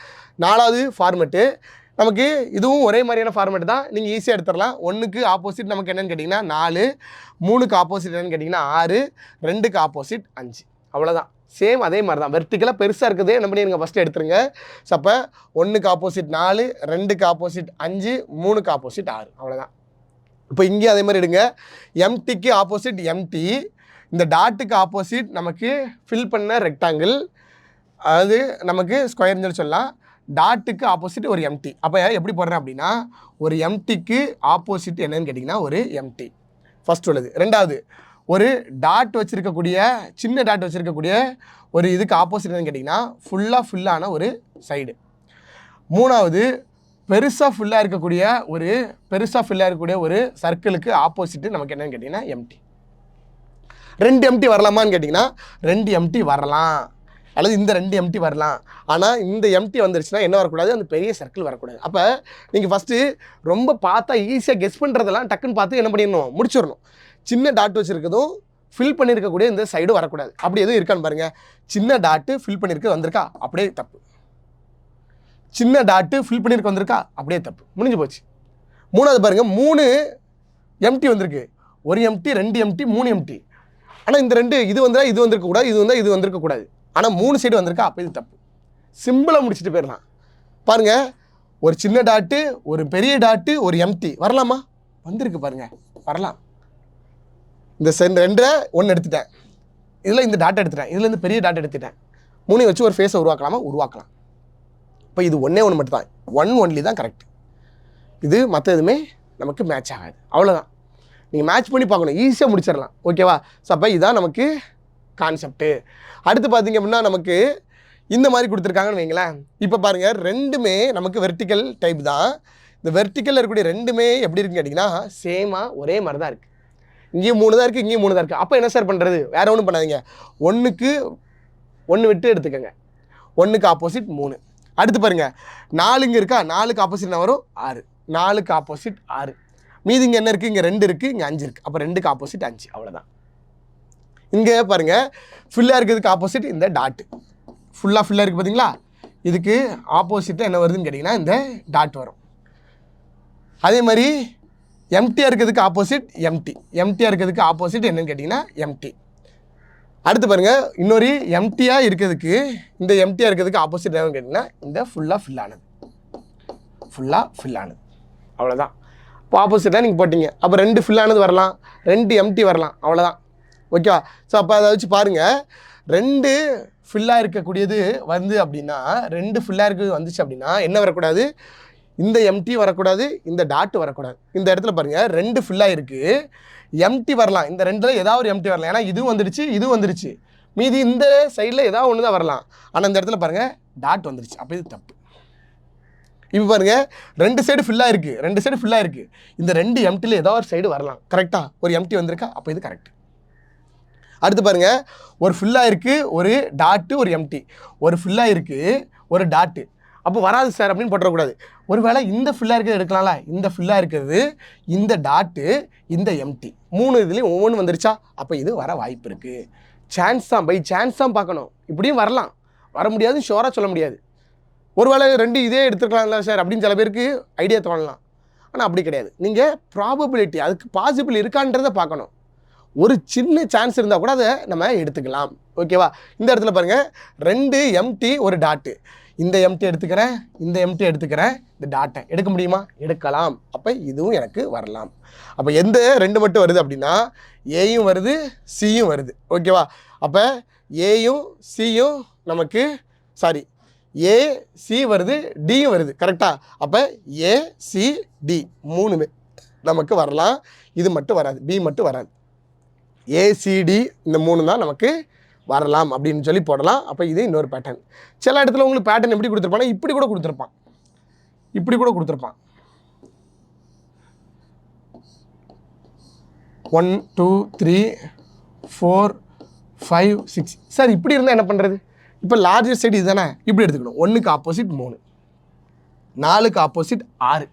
4வது ஃபார்மெட்டு. நமக்கு இதுவும் ஒரே மாதிரியான ஃபார்மெட் தான், நீங்கள் ஈஸியாக எடுத்துடலாம். 1க்கு ஆப்போசிட் நமக்கு என்னென்னு கேட்டிங்கன்னா 4, 3க்கு ஆப்போசிட் என்னென்னு கேட்டிங்கன்னா 6, 2க்கு ஆப்போசிட் 5. அவ்வளோதான், சேம் அதே மாதிரி தான். வெர்டிக்கலாக பெருசாக இருக்குது, என்ன பண்ணிடுங்க ஃபஸ்ட்டு எடுத்துருங்க. ஸோ அப்போ 1க்கு ஆப்போசிட் 4, 2க்கு ஆப்போசிட் 5, 3க்கு ஆப்போசிட் 6. அவ்வளோதான். இப்போ இங்கே அதே மாதிரி எடுங்க. எம்டிக்கு ஆப்போசிட் எம்டி, இந்த டாட்டுக்கு ஆப்போசிட் நமக்கு ஃபில் பண்ண ரெக்டாங்கிள், அது நமக்கு ஸ்கொயர்னு சொல்லலாம். டாட்டுக்கு ஆப்போசிட் ஒரு எம்டி. அப்போ எப்படி போடுறேன் அப்படின்னா, ஒரு எம்டிக்கு ஆப்போசிட் என்னன்னு கேட்டிங்கன்னா ஒரு எம்டி ஃபஸ்ட் உள்ளது. ரெண்டாவது, ஒரு டாட் வச்சுருக்கக்கூடிய, சின்ன டாட் வச்சுருக்கக்கூடிய ஒரு இதுக்கு ஆப்போசிட் என்னன்னு கேட்டிங்கன்னா ஃபுல்லான ஒரு சைடு. மூணாவது, பெருசாக ஃபில்லாக இருக்கக்கூடிய ஒரு சர்க்கிளுக்கு ஆப்போசிட்டு நமக்கு என்னன்னு கேட்டிங்கன்னா எம்டி. 2 எம்டி வரலாமான்னு கேட்டிங்கன்னா 2 எம்டி வரலாம், அல்லது இந்த 2 எம்டி வரலாம். ஆனால் இந்த எம்டி வந்துருச்சுன்னா என்ன வரக்கூடாது, அந்த பெரிய சர்க்கிள் வரக்கூடாது. அப்போ நீங்கள் ஃபஸ்ட்டு ரொம்ப பார்த்தா ஈஸியாக கெஸ் பண்ணுறதெல்லாம் டக்குன்னு பார்த்து என்ன பண்ணிடணும், முடிச்சிடணும். சின்ன டாட் வச்சுருக்கதும் ஃபில் பண்ணியிருக்கக்கூடிய இந்த சைடு வரக்கூடாது. அப்படி எதுவும் இருக்கான்னு பாருங்கள். சின்ன டாட்டு ஃபில் பண்ணியிருக்க வந்திருக்கா, அப்படியே தப்பு. சின்ன டாட்டு ஃபில் பண்ணியிருக்க வந்திருக்கா, அப்படியே தப்பு, முடிஞ்சு போச்சு. மூணாவது பாருங்கள், 3 எம்டி வந்திருக்கு. ஒரு எம்டி, 2 எம்டி, 3 எம்டி. ஆனால் இந்த 2 இது வந்தால் இது வந்திருக்கக்கூடாது, இது வந்தால் இது வந்திருக்கக்கூடாது. ஆனால் 3 சைடு வந்திருக்கா, அப்போ இது தப்பு. சிம்பிளாக முடிச்சுட்டு போயிடலாம். பாருங்கள், ஒரு சின்ன டாட்டு, ஒரு பெரிய டாட்டு, ஒரு எம்டி வரலாமா, வந்திருக்கு பாருங்கள், வரலாம். இந்த 2 1 எடுத்துட்டேன், இதில் இந்த டாட் எடுத்துட்டேன், இதில் இந்த பெரிய டாட் எடுத்துட்டேன். 3 வச்சு ஒரு ஃபேஸை உருவாக்கலாமா, உருவாக்கலாம். இப்போ இது 1 மட்டும் தான், 1 ஒன்லி தான் கரெக்ட். இது மற்ற எதுவுமே நமக்கு மேட்ச் ஆகாது. அவ்வளோதான், நீங்கள் மேட்ச் பண்ணி பார்க்கணும், ஈஸியாக முடிச்சிடலாம். ஓகேவா? ஸோ அப்போ இதுதான் நமக்கு கான்செப்ட்டு. அடுத்து பார்த்தீங்க அப்படின்னா நமக்கு இந்த மாதிரி கொடுத்துருக்காங்கன்னு வைங்களேன். இப்போ பாருங்கள், ரெண்டுமே நமக்கு வெர்டிக்கல் டைப் தான். இந்த வெர்டிக்கலில் இருக்கக்கூடிய ரெண்டுமே எப்படி இருக்குன்னு கேட்டிங்கன்னா சேமாக ஒரே மாதிரி தான் இருக்குது. இங்கேயும் 3 தான் இருக்குது, இங்கேயும் 3 தான் இருக்குது. அப்போ என்ன சார் பண்ணுறது, வேறு ஒன்றும் பண்ணாதீங்க. 1க்கு 1 விட்டு எடுத்துக்கோங்க. 1க்கு ஆப்போசிட் 3. அடுத்து பாருங்கள், 4 இங்கே இருக்கா, 4க்கு ஆப்போசிட் என்ன வரும், 6. 4க்கு ஆப்போசிட் 6. மீதி இங்கே என்ன இருக்குது, இங்கே 2 இருக்குது, இங்கே 5 இருக்குது. அப்போ 2க்கு ஆப்போசிட் 5. அவ்வளோதான். இங்கே பாருங்கள், ஃபுல்லாக இருக்கிறதுக்கு ஆப்போசிட் இந்த டாட்டு, ஃபுல்லாக இருக்குது பார்த்தீங்களா, இதுக்கு ஆப்போசிட்டாக என்ன வருதுன்னு கேட்டிங்கன்னா இந்த டாட் வரும். அதே மாதிரி எம்டியாக இருக்கிறதுக்கு ஆப்போசிட் எம்டியாக இருக்கிறதுக்கு ஆப்போசிட் என்னன்னு கேட்டிங்கன்னா எம்டி. அடுத்து பாருங்கள், இன்னொரு எம்டியாக இருக்கிறதுக்கு, இந்த எம்டியாக இருக்கிறதுக்கு ஆப்போசிட் என்னன்னு கேட்டிங்கன்னா இந்த ஃபுல்லாக ஃபில்லானது. அவ்வளோதான். இப்போ ஆப்போசிட்டாக நீங்கள் போட்டிங்க, அப்போ 2 ஃபில்லானது வரலாம், 2 எம்டி வரலாம். அவ்வளோதான். ஓகேவா? ஸோ அப்போ அதை வச்சு பாருங்கள், 2 ஃபில்லாக இருக்கக்கூடியது வந்து அப்படின்னா, 2 ஃபில்லாக இருக்கிறது வந்துச்சு அப்படின்னா என்ன வரக்கூடாது, இந்த எம்டி வரக்கூடாது, இந்த டாட் வரக்கூடாது. இந்த இடத்துல பாருங்கள், 2 ஃபில்லாக இருக்குது, எம்டி வரலாம். இந்த 2ல் ஏதாவது ஒரு எம்டி வரலாம், ஏன்னா இதுவும் வந்துடுச்சு, இதுவும் வந்துடுச்சு. மீதி இந்த சைடில் ஏதாவது ஒன்று தான் வரலாம். ஆனால் இந்த இடத்துல பாருங்கள் டாட் வந்துடுச்சு, அப்போ இது தப்பு. இப்போ பாருங்கள், 2 சைடு ஃபில்லாக இருக்குது, இந்த 2 எம்டியில் ஏதாவது ஒரு சைடு வரலாம். கரெக்டாக ஒரு எம்டி வந்திருக்கா, அப்போ இது கரெக்ட். அடுத்து பாருங்கள், ஒரு ஃபில்லாக இருக்குது, ஒரு டாட்டு, ஒரு எம்டி. ஒரு ஃபில்லாக இருக்குது, ஒரு டாட்டு, அப்போ வராது சார் அப்படின்னு போட்டுறக்கூடாது. ஒரு வேளை இந்த ஃபில்லாக இருக்கிறது எடுக்கலாம்ல, இந்த ஃபில்லாக இருக்கிறது, இந்த டாட்டு, இந்த எம்டி, 3 இதுலேயும் ஒவ்வொன்று வந்துருச்சா, அப்போ இது வர வாய்ப்பு இருக்குது. சான்ஸ் தான், பை சான்ஸ் தான் பார்க்கணும். இப்படியும் வரலாம், வர முடியாது, ஷோராக சொல்ல முடியாது. ஒரு வேளை 2 இதே எடுத்துக்கலாம்ல சார் அப்படின்னு சில பேருக்கு ஐடியா தோணலாம். ஆனால் அப்படி கிடையாது. நீங்கள் ப்ராபபிலிட்டி, அதுக்கு பாசிபிள் இருக்கான்றதை பார்க்கணும். ஒரு சின்ன சான்ஸ் இருந்தால் கூட அதை நம்ம எடுத்துக்கலாம். ஓகேவா? இந்த இடத்துல பாருங்கள், 2 எம்டி, ஒரு டாட்டு. இந்த எம்டி எடுத்துக்கிறேன், இந்த எம்டி எடுத்துக்கிறேன், இந்த டாட்டை எடுக்க முடியுமா, எடுக்கலாம். அப்போ இதுவும் எனக்கு வரலாம். அப்போ எந்த 2 மட்டும் வருது அப்படின்னா ஏயும் வருது, சியும் வருது. ஓகேவா? அப்போ ஏயும் சியும் நமக்கு சாரி ஏசி வருது டியும் வருது கரெக்டாக. அப்போ ஏசிடி 3 நமக்கு வரலாம். இது மட்டும் வராது, பி மட்டும் வராது. ஏசிடி இந்த 3 தான் நமக்கு வரலாம் அப்படின்னு சொல்லி போடலாம். அப்போ இது இன்னொரு பேட்டர்ன். சில இடத்துல உங்களுக்கு பேட்டர்ன் எப்படி கொடுத்துருப்பாங்கன்னா இப்படி கூட கொடுத்துருப்பான், இப்படி கூட கொடுத்துருப்பான். 1 2 3 4 5 6. சார் இப்படி இருந்தால் என்ன பண்ணுறது? இப்போ லார்ஜர் சைடு இதுதானே, இப்படி எடுத்துக்கணும். 1க்கு ஆப்போசிட் 3, 4க்கு ஆப்போசிட் 6.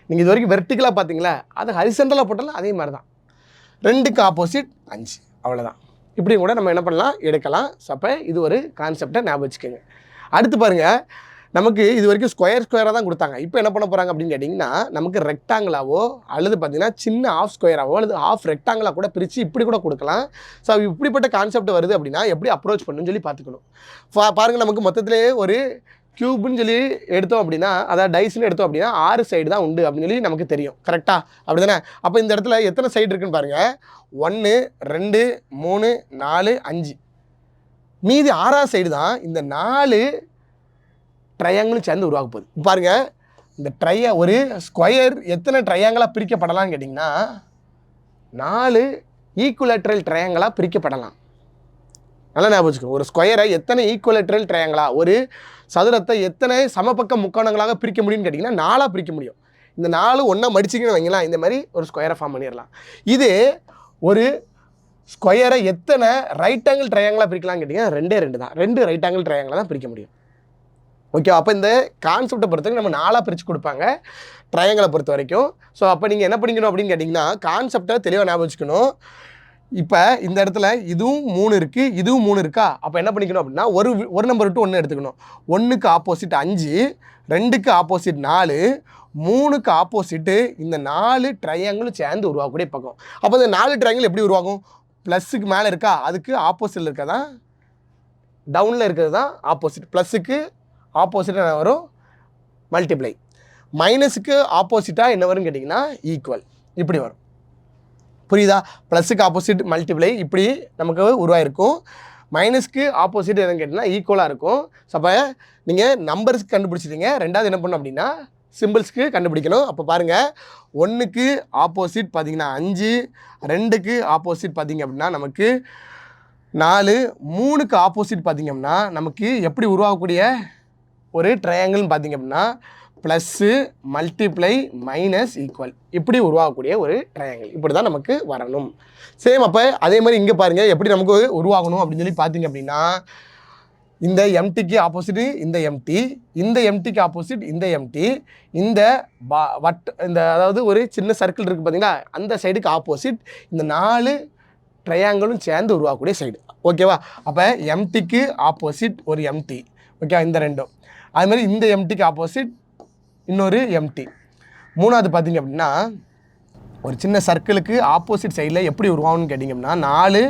நீங்கள் இது வரைக்கும் வெர்டிக்கலாக பார்த்தீங்களா, அது ஹரிசண்டலாக போட்டாலும் அதே மாதிரி தான். 2க்கு ஆப்போசிட் 5, அவ்வளோதான். இப்படியும் கூட நம்ம என்ன பண்ணலாம், எடுக்கலாம். ஸோ அப்போ இது ஒரு கான்செப்டை ஞாபகம் வச்சுக்கோங்க. அடுத்து பாருங்கள், நமக்கு இது வரைக்கும் ஸ்கொயராக தான் கொடுத்தாங்க. இப்போ என்ன பண்ண போகிறாங்க அப்படின்னு கேட்டிங்கன்னா, நமக்கு ரெக்டாங்கிளாவோ அல்லது பார்த்திங்கன்னா சின்ன ஆஃப் ஸ்கொயராகவோ அல்லது ஆஃப் ரெக்டாங்கிளாக கூட பிரித்து இப்படி கூட கொடுக்கலாம். ஸோ இப்படிப்பட்ட கான்செப்ட் வருது அப்படின்னா எப்படி அப்ரோச் பண்ணணும்னு சொல்லி பார்த்துக்கணும். பாருங்கள், நமக்கு மொத்தத்திலே ஒரு க்யூப்னு சொல்லி எடுத்தோம் அப்படின்னா, அதாவது டைஸ்ன்னு எடுத்தோம் அப்படின்னா 6 சைடு தான் உண்டு அப்படின்னு சொல்லி நமக்கு தெரியும் கரெக்டாக, அப்படி தானே? அப்போ இந்த இடத்துல எத்தனை சைடு இருக்குன்னு பாருங்கள். 1 2 3 4 5. மீதி 6ஆவது சைடு தான் இந்த 4 ட்ரையாங்கிளும் சேர்ந்து உருவாக்க போகுது. பாருங்கள், இந்த ஒரு ஸ்கொயர் எத்தனை ட்ரையாங்கிளாக பிரிக்கப்படலாம்னு கேட்டிங்கன்னா 4 ஈக்குவலேட்ரல் ட்ரையாங்கிளாக பிரிக்கப்படலாம். நல்லா ஞாபகம் வச்சுக்கோங்க. ஒரு ஸ்கொயரை எத்தனை ஈக்குவலேட்ரல் ட்ரையாங்கிளாக, ஒரு சதுரத்தை எத்தனை சமபக்க முக்கோணங்களாக பிரிக்க முடியும்னு கேட்டிங்கன்னா 4ஆக பிரிக்க முடியும். இந்த 4 ஒன்றா மடிச்சிங்கன்னு வைங்களா, இந்த மாதிரி ஒரு ஸ்கொயரை ஃபார்ம் பண்ணிடலாம். இது ஒரு ஸ்கொயரை எத்தனை ரைட் ஆங்கிள் ட்ரையாங்கிளாக பிரிக்கலாம்னு கேட்டிங்கன்னா 2 தான். 2 ரைட் ஆங்கிள் ட்ரையாங்கிளாக தான் பிரிக்க முடியும். ஓகே, அப்போ இந்த கான்செப்டை பொறுத்த வரைக்கும் நம்ம 4ஆக பிரித்து கொடுப்பாங்க ட்ரையாங்கிளை பொறுத்த வரைக்கும். ஸோ அப்போ நீங்கள் என்ன பண்ணிக்கணும் அப்படின்னு கேட்டிங்கன்னா, கான்செப்டை தெளிவாக ஞாபகம் வச்சுக்கணும். இப்போ இந்த இடத்துல இதுவும் 3 இருக்குது, இதுவும் 3 இருக்கா? அப்போ என்ன பண்ணிக்கணும் அப்படின்னா ஒரு நம்பர் விட்டு 1 எடுத்துக்கணும். 1க்கு ஆப்போசிட் 5, 2க்கு ஆப்போசிட் 4, 3க்கு ஆப்போசிட்டு இந்த 4 ட்ரையாங்கிளும் சேர்ந்து உருவாக்கக்கூடிய பக்கம். அப்போ இந்த 4 ட்ரையாங்கிள் எப்படி உருவாகும்? ப்ளஸுக்கு மேலே இருக்கா, அதுக்கு ஆப்போசிட்டில் இருக்கா தான் டவுனில் இருக்கிறது தான் ஆப்போசிட். ப்ளஸுக்கு ஆப்போசிட்டாக என்ன வரும்? மல்டிப்ளை. மைனஸுக்கு ஆப்போசிட்டாக என்ன வரும்னு கேட்டிங்கன்னா ஈக்குவல். இப்படி வரும். புரியுதா? ப்ளஸுக்கு ஆப்போசிட் மல்டிப்ளை இப்படி நமக்கு உருவாயிருக்கும். மைனஸ்க்கு ஆப்போசிட் எதுன்னு கேட்டிங்கன்னா ஈக்குவலாக இருக்கும். ஸோ அப்போ நீங்கள் நம்பர்ஸ்க்கு கண்டுபிடிச்சிட்டீங்க. ரெண்டாவது என்ன பண்ணணும் அப்படின்னா சிம்பிள்ஸ்க்கு கண்டுபிடிக்கணும். அப்போ பாருங்கள், 1க்கு ஆப்போசிட் பார்த்திங்கன்னா 5, 2க்கு ஆப்போசிட் பார்த்திங்க அப்படின்னா நமக்கு 4, 3க்கு ஆப்போசிட் பார்த்திங்க அப்படின்னா நமக்கு எப்படி உருவாகக்கூடிய ஒரு ட்ரையாங்கிள்னு பார்த்திங்க அப்படின்னா ப்ளஸ்ஸு மல்டிப்ளை மைனஸ் ஈக்குவல் இப்படி உருவாகக்கூடிய ஒரு ட்ரையாங்கிள். இப்படி தான் நமக்கு வரணும். சேம் அப்போ அதே மாதிரி இங்கே பாருங்கள் எப்படி நமக்கு உருவாகணும் அப்படின்னு சொல்லி பார்த்திங்க அப்படின்னா, இந்த எம்டிக்கு ஆப்போசிட்டு இந்த எம்டி, இந்த எம்டிக்கு ஆப்போசிட் இந்த எம்டி, இந்த இந்த அதாவது ஒரு சின்ன சர்க்கிள் இருக்குது பார்த்தீங்களா, அந்த சைடுக்கு ஆப்போசிட் இந்த 4 ட்ரையாங்கிளும் சேர்ந்து உருவாகக்கூடிய சைடு. ஓகேவா? அப்போ எம்டிக்கு ஆப்போசிட் ஒரு எம்டி. ஓகே, இந்த ரெண்டும். அதுமாதிரி இந்த எம்டிக்கு ஆப்போசிட் இன்னொரு எம்டி. மூணாவது பார்த்திங்க அப்படின்னா ஒரு சின்ன சர்க்கிளுக்கு ஆப்போசிட் சைடில் எப்படி உருவாகும்னு கேட்டிங்க அப்படின்னா 4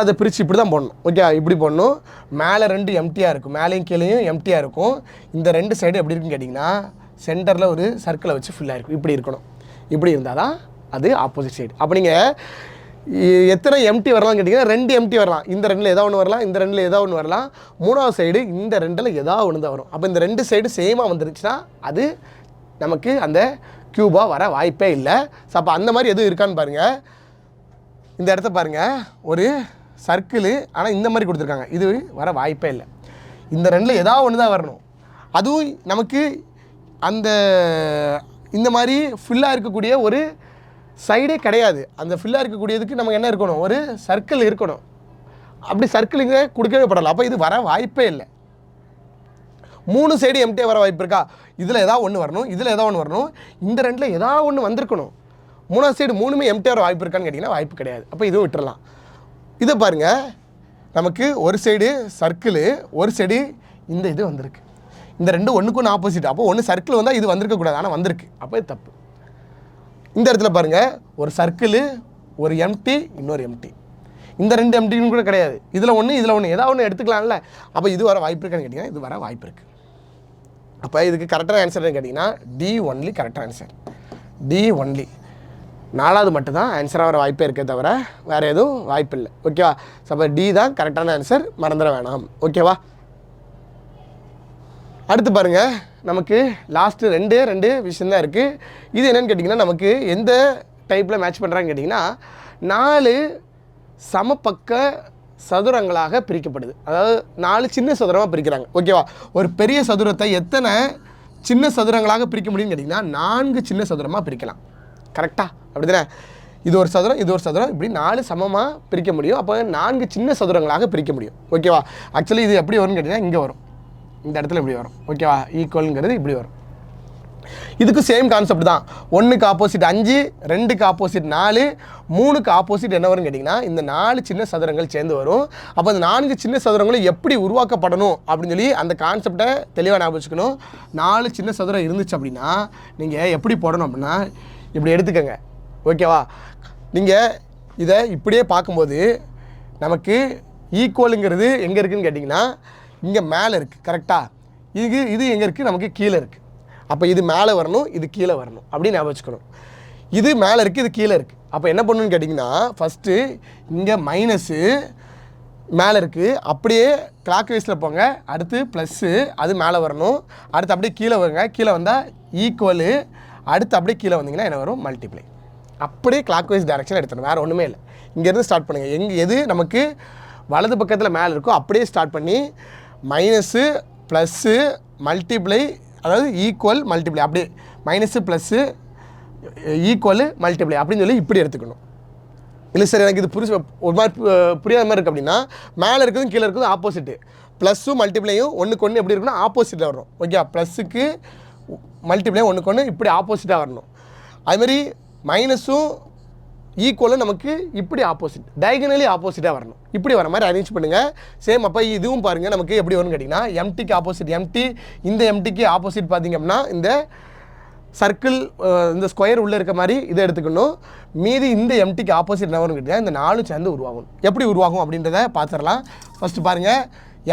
அதை பிரித்து இப்படி தான் போடணும். ஓகே, இப்படி போடணும். மேலே 2 எம்டியாக இருக்கும், மேலேயும் கீழேயும் எம்டியாக இருக்கும். இந்த 2 சைடு எப்படி இருக்குன்னு கேட்டிங்கன்னா சென்டரில் ஒரு சர்க்கிளை வச்சு ஃபில்லாக இருக்கும். இப்படி இருக்கணும். இப்படி இருந்தால் தான் அது ஆப்போசிட் சைடு. அப்போ நீங்கள் எத்தனை எம்டி வரலாம்னு கேட்டிங்கன்னா 2 எம்டி வரலாம். இந்த 2ல் ஏதாவது ஒன்று வரலாம், இந்த 2ல் ஏதாவது ஒன்று வரலாம். மூணாவது சைடு இந்த 2ல் ஏதாவது ஒன்று தான் வரும். அப்போ இந்த 2 சைடு சேமாக வந்துருச்சுன்னா அது நமக்கு அந்த க்யூபாக வர வாய்ப்பே இல்லை. ஸோ அப்போ அந்த மாதிரி எதுவும் இருக்கான்னு பாருங்கள். இந்த இடத்த பாருங்கள், ஒரு சர்க்கிளு, ஆனால் இந்த மாதிரி கொடுத்துருக்காங்க. இது வர வாய்ப்பே இல்லை. இந்த 2ல் ஏதாவது ஒன்று தான் வரணும். அதுவும் நமக்கு அந்த இந்த மாதிரி ஃபில்லாக இருக்கக்கூடிய ஒரு சைடே கிடையாது. அந்த ஃபில்லாக இருக்கக்கூடியதுக்கு நமக்கு என்ன இருக்கணும்? ஒரு சர்க்கிள் இருக்கணும். அப்படி சர்க்கிள் இங்கே கொடுக்கவே படலாம். அப்போ இது வர வாய்ப்பே இல்லை. 3 சைடு எம்டியாக வர வாய்ப்பு இருக்கா? இதில் ஏதாவது ஒன்று வரணும், இதில் ஏதாவது ஒன்று வரணும், இந்த 2ல் ஏதாவது ஒன்று வந்திருக்கணும். 3ஆவது சைடு 3மே எம்டியாக வர வாய்ப்பு இருக்கான்னு கேட்டிங்கன்னா வாய்ப்பு கிடையாது. அப்போ இதுவும் விட்டுறலாம். இதை பாருங்கள், நமக்கு ஒரு சைடு சர்க்கிளு, ஒரு சைடு இந்த இது வந்திருக்கு. இந்த 2 ஒன்றுக்கு ஒன்று ஆப்போசிட். அப்போ ஒன்று சர்க்கிள் வந்தால் இது வந்திருக்கக்கூடாது, ஆனால் வந்திருக்கு. அப்போ இது தப்பு. இந்த இடத்துல பாருங்கள், ஒரு சர்க்கிளு, ஒரு எம்டி, இன்னொரு எம்டி. இந்த 2 எம்டின்னு கூட கிடையாது. இதில் ஒன்று, இதில் ஒன்று, ஏதாவது ஒன்று எடுத்துக்கலாம்ல. அப்போ இது வர வாய்ப்பு இருக்கான்னு கேட்டிங்கன்னா இது வர வாய்ப்பு இருக்குது. அப்போ இதுக்கு கரெக்டான ஆன்சர்னு கேட்டிங்கன்னா D ஒன்லி கரெக்டான ஆன்சர். D only. 4வது மட்டும்தான் ஆன்சராக வர வாய்ப்பே இருக்கே தவிர வேறு எதுவும் வாய்ப்பு இல்லை. ஓகேவா? ஸோ அப்போ டி தான் கரெக்டான ஆன்சர், மறந்துட வேணாம். ஓகேவா? அடுத்து பாருங்கள், நமக்கு லாஸ்ட்டு ரெண்டு விஷயந்தான் இருக்குது. இது என்னென்னு கேட்டிங்கன்னா, நமக்கு எந்த டைப்பில் மேட்ச் பண்ணுறாங்கன்னு கேட்டிங்கன்னா 4 சமபக்க சதுரங்களாக பிரிக்கப்படுது. அதாவது 4 சின்ன சதுரமாக பிரிக்கிறாங்க. ஓகேவா? ஒரு பெரிய சதுரத்தை எத்தனை சின்ன சதுரங்களாக பிரிக்க முடியும்னு கேட்டிங்கன்னா 4 சின்ன சதுரமாக பிரிக்கலாம். கரெக்டாக? அப்படி தானே? இது ஒரு சதுரம், இது ஒரு சதுரம், இப்படி 4 சமமாக பிரிக்க முடியும். அப்போ 4 சின்ன சதுரங்களாக பிரிக்க முடியும். ஓகேவா? ஆக்சுவலி இது எப்படி வரும்னு கேட்டிங்கன்னா இங்கே வரும், இந்த இடத்துல இப்படி வரும். ஓகேவா? ஈக்குவலுங்கிறது இப்படி வரும். இதுக்கு சேம் கான்செப்ட் தான். 1க்கு ஆப்போசிட் 5, 2க்கு ஆப்போசிட் 4, 3க்கு ஆப்போசிட் என்ன வரும்னு கேட்டிங்கன்னா இந்த 4 சின்ன சதுரங்கள் சேர்ந்து வரும். அப்போ அந்த 4 சின்ன சதுரங்களும் எப்படி உருவாக்கப்படணும் அப்படின்னு சொல்லி அந்த கான்செப்டை தெளிவாக ஞாபகம் வச்சுக்கணும். 4 சின்ன சதுரம் இருந்துச்சு அப்படின்னா நீங்கள் எப்படி போடணும் அப்படின்னா இப்படி எடுத்துக்கங்க. ஓகேவா? நீங்கள் இதை இப்படியே பார்க்கும்போது நமக்கு ஈக்குவலுங்கிறது எங்கே இருக்குதுன்னு கேட்டிங்கன்னா இங்கே மேலே இருக்குது. கரெக்டாக? இது எங்கே இருக்குது? நமக்கு கீழே இருக்குது. அப்போ இது மேலே வரணும், இது கீழே வரணும் அப்படின்னு ஞாபகம் வச்சுக்கணும். இது மேலே இருக்குது, இது கீழே இருக்குது. அப்போ என்ன பண்ணணும்னு கேட்டிங்கன்னா ஃபஸ்ட்டு இங்கே மைனஸு மேலே இருக்குது, அப்படியே கிளாக் வைஸில் போங்க. அடுத்து ப்ளஸ்ஸு, அது மேலே வரணும். அடுத்து அப்படியே கீழே வருங்க. கீழே வந்தால் ஈக்குவலு. அடுத்து அப்படியே கீழே வந்தீங்கன்னா என்ன வரும்? மல்டிப்ளை. அப்படியே கிளாக் வைஸ் டைரக்ஷன் எடுத்துடணும், வேறு ஒன்றுமே இல்லை. இங்கேருந்து ஸ்டார்ட் பண்ணுங்கள். எது நமக்கு வலது பக்கத்தில் மேலே இருக்கோ அப்படியே ஸ்டார்ட் பண்ணி மைனஸு ப்ளஸ்ஸு மல்டிப்ளை, அதாவது ஈக்குவல் மல்டிப்ளை, அப்படியே மைனஸு ப்ளஸ்ஸு ஈக்குவல் மல்டிப்ளை அப்படின்னு சொல்லி இப்படி எடுத்துக்கணும். இல்லை சார் எனக்கு இது ஒரு மாதிரி புரியாத மாதிரி இருக்குது அப்படின்னா மேலே இருக்கிறதும் கீழே இருக்கிறதும் ஆப்போசிட்டு. ப்ளஸ்ஸும் மல்டிப்ளையும் ஒன்றுக்கு ஒன்று எப்படி இருக்குன்னா ஆப்போசிட்டில் வரணும். ஓகே? ப்ளஸ்ஸுக்கு மல்டிப்ளையும் ஒன்றுக்கு ஒன்று இப்படி ஆப்போசிட்டாக வரணும். அதுமாதிரி மைனஸும் ஈக்குவலும் நமக்கு இப்படி ஆப்போசிட், டயகனலி ஆப்போசிட்டாக வரணும். இப்படி வர மாதிரி அரேஞ்ச் பண்ணுங்கள். சேம் அப்போ இதுவும் பாருங்கள் நமக்கு எப்படி வரும்னு கேட்டிங்கன்னா எம்டிக்கு ஆப்போசிட் எம்டி, இந்த எம்டிக்கு ஆப்போசிட் பார்த்திங்க அப்படின்னா இந்த சர்க்கிள், இந்த ஸ்கொயர் உள்ளே இருக்க மாதிரி இதை எடுத்துக்கணும். மீதி இந்த எம்டிக்கு ஆப்போசிட் என்ன வரும்னு கேட்டிங்கன்னா இந்த 4 சேர்ந்து உருவாகும். எப்படி உருவாகும் அப்படின்றத பார்த்துடலாம். ஃபஸ்ட்டு பாருங்கள்,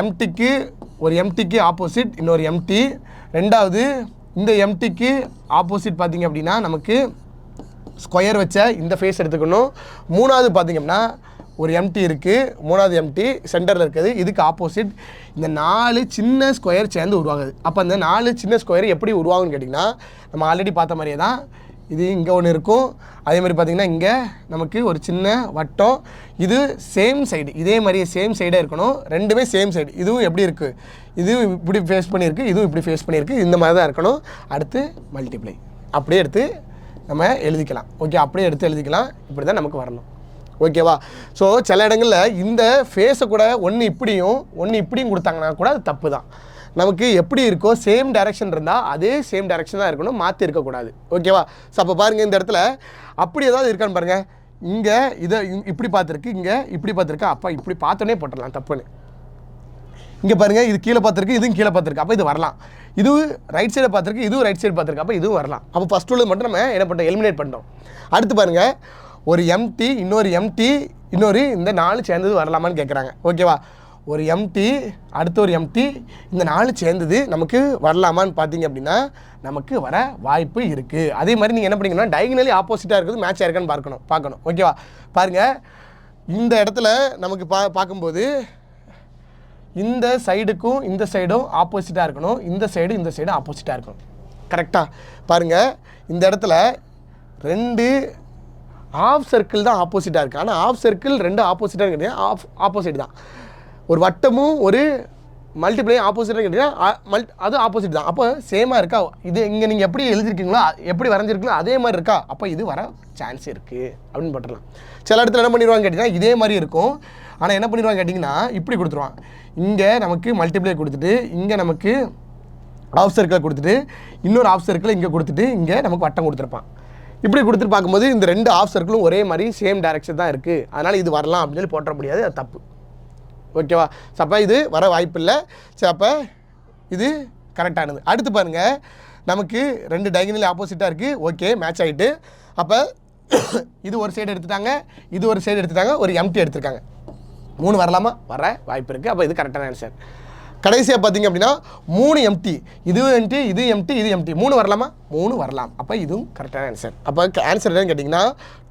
எம்டிக்கு ஒரு எம்டிக்கு ஆப்போசிட் இன்னொரு எம்டி. ரெண்டாவது இந்த எம்டிக்கு ஆப்போசிட் பார்த்திங்க அப்படின்னா நமக்கு ஸ்கொயர் வச்ச இந்த ஃபேஸ் எடுத்துக்கணும். மூணாவது பார்த்திங்கன்னா ஒரு எம்டி இருக்குது, மூணாவது எம்டி சென்டரில் இருக்குது, இதுக்கு ஆப்போசிட் இந்த 4 சின்ன ஸ்கொயர் சேர்ந்து உருவாகுது. அப்போ அந்த 4 சின்ன ஸ்கொயர் எப்படி உருவாகுன்னு கேட்டிங்கன்னா நம்ம ஆல்ரெடி பார்த்த மாதிரியே தான். இது இங்கே ஒன்று இருக்கும், அதே மாதிரி பார்த்திங்கன்னா இங்கே நமக்கு ஒரு சின்ன வட்டம், இது சேம் சைடு, இதே மாதிரியே சேம் சைடாக இருக்கணும். ரெண்டுமே சேம் சைடு. இதுவும் எப்படி இருக்குது? இதுவும் இப்படி ஃபேஸ் பண்ணியிருக்கு, இதுவும் இப்படி ஃபேஸ் பண்ணியிருக்கு, இந்த மாதிரி தான் இருக்கணும். அடுத்து மல்டிப்ளை அப்படியே எடுத்து நம்ம எழுதிக்கலாம். ஓகே? அப்படியே எடுத்து எழுதிக்கலாம். இப்படி தான் நமக்கு வரணும். ஓகேவா? ஸோ சில இடங்களில் இந்த ஃபேஸை கூட ஒன்று இப்படியும் கொடுத்தாங்கன்னா கூட அது தப்பு தான். நமக்கு எப்படி இருக்கோ சேம் டைரெக்ஷன் இருந்தால் அதே சேம் டைரெக்ஷன் தான் இருக்கணும், மாற்றி இருக்கக்கூடாது. ஓகேவா? ஸோ அப்போ பாருங்கள், இந்த இடத்துல அப்படி ஏதாவது இருக்கான்னு பாருங்கள். இங்கே இதை இப்படி பார்த்துருக்கு, இங்கே இப்படி பார்த்துருக்கு. அப்போ இப்படி பார்த்தோன்னே போட்டுடலாம், தப்புன்னு. இங்கே பாருங்கள், இது கீழே பார்த்துருக்கு, இதுவும் கீழே பார்த்துருக்கு. அப்போ இது வரலாம். இது ரைட் சைடை பார்த்துருக்கு, இதுவும் ரைட் சைடு பார்த்துருக்கு. அப்போ இதுவும் வரலாம். அப்போ ஃபஸ்ட் உள்ளது மட்டும் நம்ம என்ன பண்ணுறோம்? எலிமினேட் பண்ணுறோம். அடுத்து பாருங்கள், ஒரு எம்டி இன்னொரு எம்டி இன்னொரு இந்த 4 சேர்ந்தது வரலாமான்னு கேட்குறாங்க. ஓகேவா? ஒரு எம்டி அடுத்து ஒரு எம்டி, இந்த 4 சேர்ந்தது நமக்கு வரலாமான்னு பார்த்தீங்க அப்படின்னா நமக்கு வர வாய்ப்பு இருக்குது. அதே மாதிரி நீங்கள் என்ன பண்ணிங்கன்னா டயகனலி ஆப்போசிட்டாக இருக்குது மேட்ச் ஆயிருக்கான்னு பார்க்கணும். ஓகேவா? பாருங்கள், இந்த இடத்துல நமக்கு பார்க்கும்போது இந்த சைடுக்கும் இந்த சைடும் ஆப்போசிட்டாக இருக்கணும், இந்த சைடு ஆப்போசிட்டாக இருக்கணும். கரெக்டாக? பாருங்கள், இந்த இடத்துல 2 ஆஃப் சர்க்கிள் தான் ஆப்போசிட்டாக இருக்குது. ஆனால் ஆஃப் சர்க்கிள் 2 ஆப்போசிட்டாக கேட்டிங்கன்னா ஆப்போசிட் தான். ஒரு வட்டமும் ஒரு மல்டிப்ளையும் ஆப்போசிட்டாக கேட்டிங்கன்னா அது ஆப்போசிட் தான். அப்போ சேமாக இருக்கா? இது இங்கே நீங்கள் எப்படி எழுதிருக்கீங்களோ எப்படி வரைஞ்சிருக்கீங்களோ அதே மாதிரி இருக்கா? அப்போ இது வர சான்ஸ் இருக்குது அப்படின்னு போட்டுடலாம். சில இடத்துல என்ன பண்ணிடுவாங்க கேட்டிங்கன்னா இதே மாதிரி இருக்கும், ஆனால் என்ன பண்ணிடுவாங்க கேட்டிங்கன்னா இப்படி கொடுத்துருவாங்க. இங்கே நமக்கு மல்டிப்ளை கொடுத்துட்டு இங்கே நமக்கு ஆஃப் சர்க்கிளை கொடுத்துட்டு இன்னொரு ஆஃப் சர்க்கிளை இங்கே கொடுத்துட்டு இங்கே நமக்கு வட்டம் கொடுத்துருப்பான். இப்படி கொடுத்துட்டு பார்க்கும்போது இந்த 2 ஆஃப் சர்க்கிளும் ஒரே மாதிரி சேம் டைரக்ஷன் தான் இருக்குது, அதனால் இது வரலாம் அப்படின்னு சொல்லி போட்டுற முடியாது, அது தப்பு. ஓகேவா? ஸோ அப்போ இது வர வாய்ப்பு இல்லை. சரி, அப்போ இது கரெக்டானது. அடுத்து பாருங்கள், நமக்கு 2 டயகனலி ஆப்போசிட்டாக இருக்குது. ஓகே, மேட்ச் ஆகிட்டு. அப்போ இது ஒரு சைடு எடுத்துட்டாங்க, இது ஒரு சைடு எடுத்துட்டாங்க, ஒரு எம்டி எடுத்துருக்காங்க. 3 வரலாமா? வர வாய்ப்பு இருக்குது. அப்போ இது கரெக்டான ஆன்சர். கடைசியாக பார்த்தீங்க அப்படின்னா 3 எம்டி, இதுவும் எம்டி, இது எம்டி, இது எம்டி, 3 வரலாமா? 3 வரலாம். அப்போ இதுவும் கரெக்டான ஆன்சர். அப்போ ஆன்சர் என்னன்னு கேட்டிங்கன்னா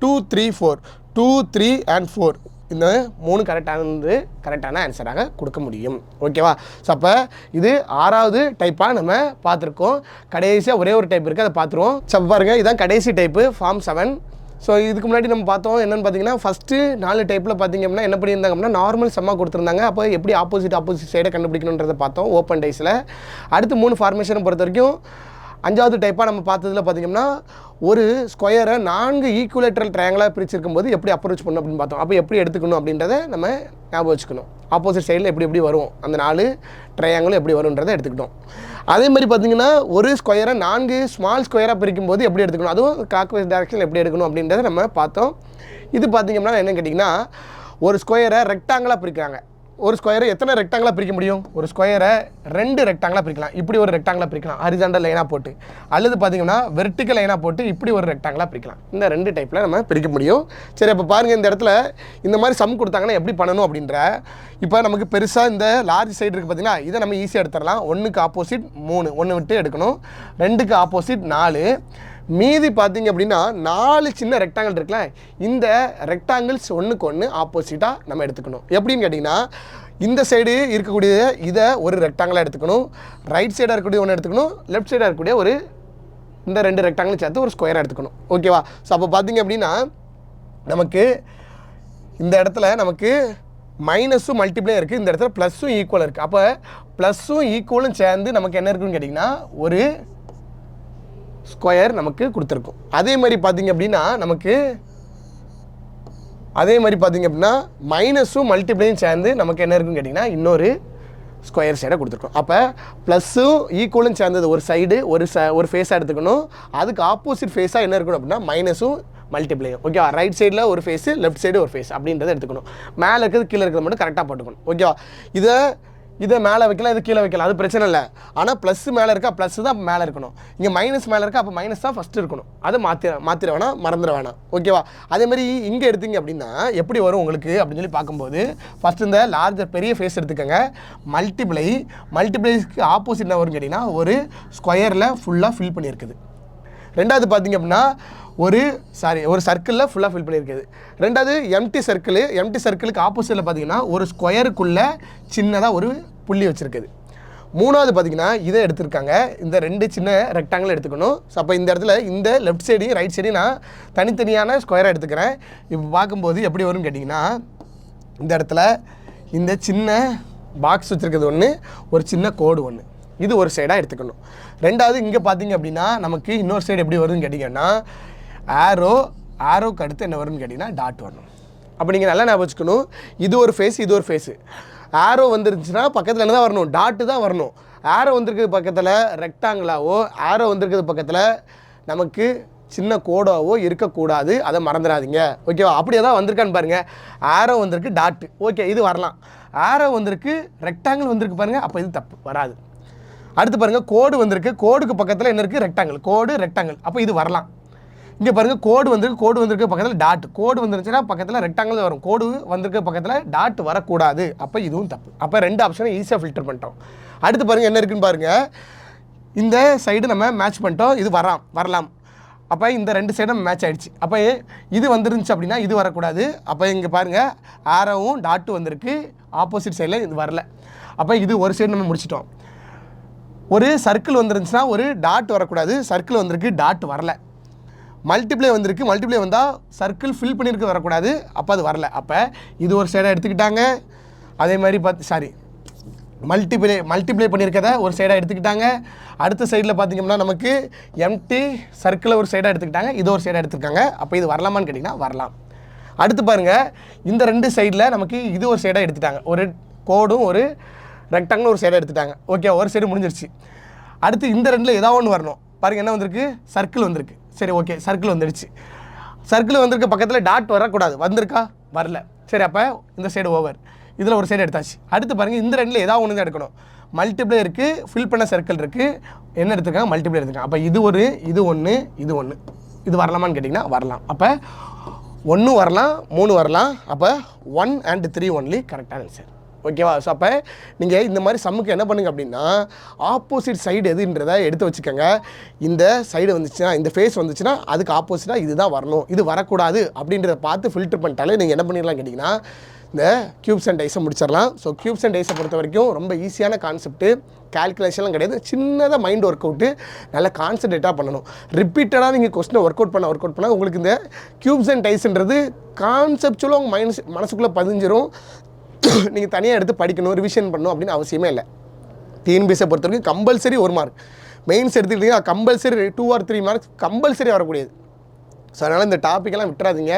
2, 3, 4, 2, 3 and 4 இந்த 3 கரெக்டான ஆன்சராக கொடுக்க முடியும். ஓகேவா? ஸோ அப்போ இது 6வது டைப்பாக நம்ம பார்த்துருக்கோம். கடைசியாக ஒரே ஒரு டைப் இருக்குது, அதை பார்த்துருவோம். ஸோ பாருங்கள், இதுதான் கடைசி டைப்பு ஃபார்ம் 7. ஸோ இதுக்கு முன்னாடி நம்ம பார்த்தோம் என்னென்னு பார்த்தீங்கன்னா ஃபஸ்ட்டு 4 டைப்பில் பார்த்தீங்க அப்படின்னா என்ன பண்ணியிருந்தாங்க அப்படின்னா நார்மல் சம்மாக கொடுத்துருந்தாங்க. அப்போ எப்படி ஆப்போசிட் சைடை கண்டுபிடிக்கணுன்றதை பார்த்தோம் ஓப்பன் டைஸில். அடுத்து 3 ஃபார்மேஷனை பொறுத்த வரைக்கும் 5வது டைப்பாக நம்ம பார்த்ததில் பார்த்திங்கன்னா ஒரு ஸ்கொயரை 4 ஈக்குவலேட்ரல் ட்ரையாங்கலாக பிரிச்சிருக்கும் போது எப்படி அப்ரோச் பண்ணணும் அப்படின்னு பார்த்தோம். அப்போ எப்படி எடுத்துக்கணும் அப்படின்றத நம்ம ஞாபகம் வச்சுக்கணும். ஆப்போசிட் சைடில் எப்படி வரும், அந்த 4 ட்ரையாங்கிளும் எப்படி வரும்ன்றதை எடுத்துக்கிட்டோம். அதே மாதிரி பார்த்திங்கன்னா ஒரு ஸ்கொயரை 4 ஸ்மால் ஸ்கொயராக பிரிக்கும் போது எப்படி எடுத்துக்கணும், அதுவும் கிளாக்வைஸ் டைரக்ஷனில் எப்படி எடுக்கணும் அப்படின்றத நம்ம பார்த்தோம். இது பார்த்திங்கன்னா என்ன கேட்டிங்கன்னா ஒரு ஸ்கொயரை ரெக்டாங்கிளாக பிரிக்கிறாங்க. ஒரு ஸ்கொயரை எத்தனை ரெக்டாங்கிளாக பிரிக்க முடியும்? ஒரு ஸ்கொயரை 2 ரெக்டாங்கிளாக பிரிக்கலாம். இப்படி ஒரு ரெக்டாங்கிளாக பிரிக்கலாம் ஹரிசாண்டல் லைனாக போட்டு, அல்லது பார்த்திங்கன்னா வெர்டிக்கல் லைனாக போட்டு இப்படி ஒரு ரெக்டாங்கிளாக பிரிக்கலாம். இந்த 2 டைப்பில் நம்ம பிரிக்க முடியும். சரி, அப்போ பாருங்கள், இந்த இடத்துல இந்த மாதிரி சம் கொடுத்தாங்கன்னா எப்படி பண்ணணும் அப்படின்ற இப்போ நமக்கு பெருசாக இந்த லார்ஜ் சைடு இருக்குது பார்த்திங்கன்னா, இதை நம்ம ஈஸியாக எடுத்துடலாம். 1க்கு ஆப்போசிட் 3, 1 விட்டு எடுக்கணும். 2க்கு ஆப்போசிட் 4, மீதி பார்த்திங்க அப்படின்னா 4 சின்ன ரெக்டாங்கிள் இருக்குல்ல, இந்த ரெக்டாங்கிள்ஸ் 1க்கு 1 ஆப்போசிட்டாக நம்ம எடுத்துக்கணும். எப்படின்னு கேட்டிங்கன்னா இந்த சைடு இருக்கக்கூடிய இதை ஒரு ரெக்டாங்கிளாக எடுத்துக்கணும், ரைட் சைடாக இருக்கக்கூடிய ஒன்று எடுத்துக்கணும், லெஃப்ட் சைடாக இருக்கக்கூடிய ஒரு இந்த 2 ரெக்டாங்கிளும் சேர்த்து ஒரு ஸ்கொயராக எடுத்துக்கணும். ஓகேவா? ஸோ அப்போ பார்த்திங்க அப்படின்னா நமக்கு இந்த இடத்துல நமக்கு மைனஸும் மல்டிப்ளே இருக்குது, இந்த இடத்துல ப்ளஸ்ஸும் ஈக்குவல் இருக்குது. அப்போ ப்ளஸ்ஸும் ஈக்குவலும் சேர்ந்து நமக்கு என்ன இருக்குன்னு கேட்டிங்கன்னா ஒரு ஸ்கொயர் நமக்கு கொடுத்துருக்கும். அதே மாதிரி பார்த்திங்க அப்படின்னா மைனஸும் மல்டிப்ளையும் சேர்ந்து நமக்கு என்ன இருக்குன்னு கேட்டிங்கன்னா இன்னொரு ஸ்கொயர் சைடை கொடுத்துருக்கோம். அப்போ ப்ளஸ்ஸும் ஈக்குவலும் சேர்ந்தது ஒரு சைடு ஒரு ஃபேஸாக எடுத்துக்கணும். அதுக்கு ஆப்போசிட் ஃபேஸாக என்ன இருக்கணும் அப்படின்னா மைனஸும் மல்டிப்ளையும். ஓகேவா? ரைட் சைடில் ஒரு ஃபேஸு, லெஃப்ட் சைடு ஒரு ஃபேஸ் அப்படின்றத எடுத்துக்கணும். மேலே இருக்கிறது கீழே இருக்கிறது மட்டும் கரெக்டாக போட்டுக்கணும். ஓகேவா? இதை மேலே வைக்கலாம், இது கீழே வைக்கலாம், அது பிரச்சனை இல்லை. ஆனால் ப்ளஸ் மேலே இருக்கா, ப்ளஸ் தான் மேலே இருக்கணும். இங்கே மைனஸ் மேலே இருக்கா, அப்போ மைனஸ் தான் ஃபஸ்ட்டு இருக்கணும். அதை மாற்றிட வேணாம், மறந்துட வேணாம். ஓகேவா? அதே மாதிரி இங்கே எடுத்தீங்க அப்படின்னா எப்படி வரும் உங்களுக்கு அப்படின்னு சொல்லி பார்க்கும்போது ஃபஸ்ட்டு இந்த லார்ஜர் பெரிய ஃபேஸ் எடுத்துக்கோங்க. மல்டிப்ளைஸ்க்கு ஆப்போசிட் என்ன வரும்னு கேட்டிங்கன்னா ஒரு ஸ்கொயரில் ஃபுல்லாக ஃபில் பண்ணியிருக்குது. ரெண்டாவது பார்த்திங்க அப்படின்னா ஒரு சர்க்கிளில் ஃபுல்லாக ஃபில் பண்ணியிருக்குது. ரெண்டாவது எம்டி சர்க்கிளுக்கு ஆப்போசிட்டில் பார்த்திங்கன்னா ஒரு ஸ்கொயருக்குள்ளே சின்னதாக ஒரு புள்ளி வச்சுருக்குது. மூணாவது பார்த்திங்கன்னா இதை எடுத்திருக்காங்க, இந்த 2 சின்ன ரெக்டாங்கிள் எடுத்துக்கணும். ஸோ அப்போ இந்த இடத்துல இந்த லெஃப்ட் சைடையும் ரைட் சைடையும் நான் தனித்தனியான ஸ்கொயராக எடுத்துக்கிறேன். இப்போ பார்க்கும்போது எப்படி வரும்னு கேட்டிங்கன்னா இந்த இடத்துல இந்த சின்ன பாக்ஸ் வச்சுருக்கிறது ஒன்று, ஒரு சின்ன கோடு ஒன்று, இது ஒரு சைடாக எடுத்துக்கணும். ரெண்டாவது இங்கே பார்த்திங்க அப்படின்னா நமக்கு இன்னொரு சைடு எப்படி வருதுன்னு கேட்டிங்கன்னா ஆரோக்கு அடுத்து என்ன வரும்னு கேட்டிங்கன்னா டாட் வரணும். அப்போ நீங்கள் நல்லா ஞாபகம் வச்சுக்கணும், இது ஒரு ஃபேஸு. ஆரோ வந்துருந்துச்சுன்னா பக்கத்தில் என்ன தான் வரணும், டாட்டு தான் வரணும். ஆரோ வந்திருக்கிறது பக்கத்தில் ரெக்டாங்கிளாவோ ஆரோ வந்திருக்கிறது பக்கத்தில் நமக்கு சின்ன கோடாவோ இருக்கக்கூடாது, அதை மறந்துடாதீங்க. ஓகேவா? அப்படியே தான் வந்திருக்கான்னு பாருங்கள். ஆரோ வந்திருக்கு, டாட்டு, ஓகே, இது வரலாம். ஆரோ வந்திருக்கு, ரெக்டாங்கிள் வந்திருக்கு பாருங்கள், அப்போ இது தப்பு, வராது. அடுத்து பாருங்கள், கோடு வந்திருக்கு, கோடுக்கு பக்கத்தில் என்ன இருக்குது, ரெக்டாங்கிள், அப்போ இது வரலாம். இங்கே பாருங்கள், கோடு வந்திருக்கு பக்கத்தில் டாட், கோடு வந்துருச்சுன்னா பக்கத்தில் ரெக்டாங்கிள் வரும், கோடு வந்திருக்க பக்கத்தில் டாட் வரக்கூடாது, அப்போ இதுவும் தப்பு. அப்போ 2 ஆப்ஷனை ஈஸியாக ஃபில்டர் பண்ணிட்டோம். அடுத்து பாருங்கள் என்ன இருக்குன்னு பாருங்கள், இந்த சைடு நம்ம மேட்ச் பண்ணிட்டோம், இது வரலாம். அப்போ இந்த 2 சைடும் மேட்ச் ஆகிடுச்சு. அப்போ இது வந்துருந்துச்சு அப்படின்னா இது வரக்கூடாது. அப்போ இங்கே பாருங்கள், ஆரோவும் டாட்டும் வந்திருக்கு, ஆப்போசிட் சைடில் இது வரல. அப்போ இது ஒரு சைடு நம்ம முடிச்சிட்டோம். ஒரு சர்க்கிள் வந்துருந்துச்சுன்னா ஒரு டாட் வரக்கூடாது, சர்க்கிள் வந்திருக்கு, டாட் வரல. மல்டிப்ளை வந்திருக்கு, மல்டிப்ளை வந்தால் சர்க்கிள் ஃபில் பண்ணியிருக்கு, வரக்கூடாது, அப்போ அது வரல. அப்போ இது ஒரு சைடாக எடுத்துக்கிட்டாங்க. அதே மாதிரி மல்டிப்ளை பண்ணியிருக்கதை ஒரு சைடாக எடுத்துக்கிட்டாங்க. அடுத்த சைடில் பார்த்திங்கன்னா நமக்கு எம்டி சர்க்கிளை ஒரு சைடாக எடுத்துக்கிட்டாங்க, இது ஒரு சைடாக எடுத்துருக்காங்க. அப்போ இது வரலாமான்னு கேட்டிங்கன்னா வரலாம். அடுத்து பாருங்கள், இந்த 2 சைடில் நமக்கு இது ஒரு சைடாக எடுத்துட்டாங்க, ஒரு கோடும் ஒரு ரெக்டாங்கிள் ஒரு சைடாக எடுத்துட்டாங்க. ஓகே, ஒரு சைடு முடிஞ்சிருச்சு. அடுத்து இந்த 2ல் ஏதாவது ஒன்று வரணும். பாருங்கள், என்ன வந்திருக்கு, சர்க்கிள் வந்திருக்கு. சரி, ஓகே, சர்க்கிள் வந்துடுச்சு. சர்க்கிள் வந்திருக்க பக்கத்தில் டாட் வரக்கூடாது, வந்திருக்கா, வரல. சரி, அப்போ இந்த சைடு ஓவர், இதில் ஒரு சைடு எடுத்தாச்சு. அடுத்து பாருங்கள், இந்த 2ல் ஏதாவது ஒன்று தான் எடுக்கணும். மல்டிப்ளை இருக்குது, ஃபில் பண்ண சர்க்கிள் இருக்குது, என்ன எடுத்துருக்காங்க, மல்டிப்ளை எடுத்துருக்காங்க. அப்போ இது ஒன்று, இது வரலாமான்னு கேட்டிங்கன்னா வரலாம். அப்போ 1 வரலாம், 3 வரலாம். அப்போ 1 and 3 ஒன்லி கரெக்டான ஆன்சர். ஓகேவா? ஸோ அப்போ நீங்கள் இந்த மாதிரி சம்முக்கு என்ன பண்ணுங்க அப்படின்னா ஆப்போசிட் சைடு எதுன்றதை எடுத்து வச்சுக்கோங்க. இந்த சைடு வந்துச்சுன்னா, இந்த ஃபேஸ் வந்துச்சுன்னா அதுக்கு ஆப்போசிட்டாக இதுதான் வரணும், இது வரக்கூடாது அப்படின்றத பார்த்து ஃபில்டர் பண்ணிட்டாலே நீங்கள் என்ன பண்ணிடலாம் கேட்டிங்கன்னா இந்த க்யூப்ஸ் அண்ட் டைஸை முடிச்சிடலாம். ஸோ க்யூப்ஸ் அண்ட் டைஸை பொறுத்த வரைக்கும் ரொம்ப ஈஸியான கான்செப்ட்டு, கேல்குலேஷன்லாம் கிடையாது. சின்னதாக மைண்ட் ஒர்க் அவுட்டு, நல்லா கான்சன்ட்ரேட்டாக பண்ணணும். ரிப்பீட்டடாக நீங்கள் கொஸ்டினை ஒர்க் அவுட் பண்ண உங்களுக்கு இந்த க்யூப்ஸ் அண்ட் டைஸ்ன்றது கான்செப்டுவலாக உங்கள் மனசுக்குள்ளே பதிஞ்சிரும். நீங்கள் தனியாக எடுத்து படிக்கணும், ரிவிஷன் பண்ணணும் அப்படின்னு அவசியமே இல்லை. டிஎன்பிஎஸ்ஸை பொறுத்த வரைக்கும் கம்பல்சரி 1 மார்க், மெயின்ஸ் எடுத்துக்கிட்டிங்கன்னா கம்பல்சரி 2 or 3 மார்க்ஸ் கம்பல்சரி வரக்கூடியது. ஸோ அதனால் இந்த டாப்பிக்கெல்லாம் விட்டுறாதீங்க,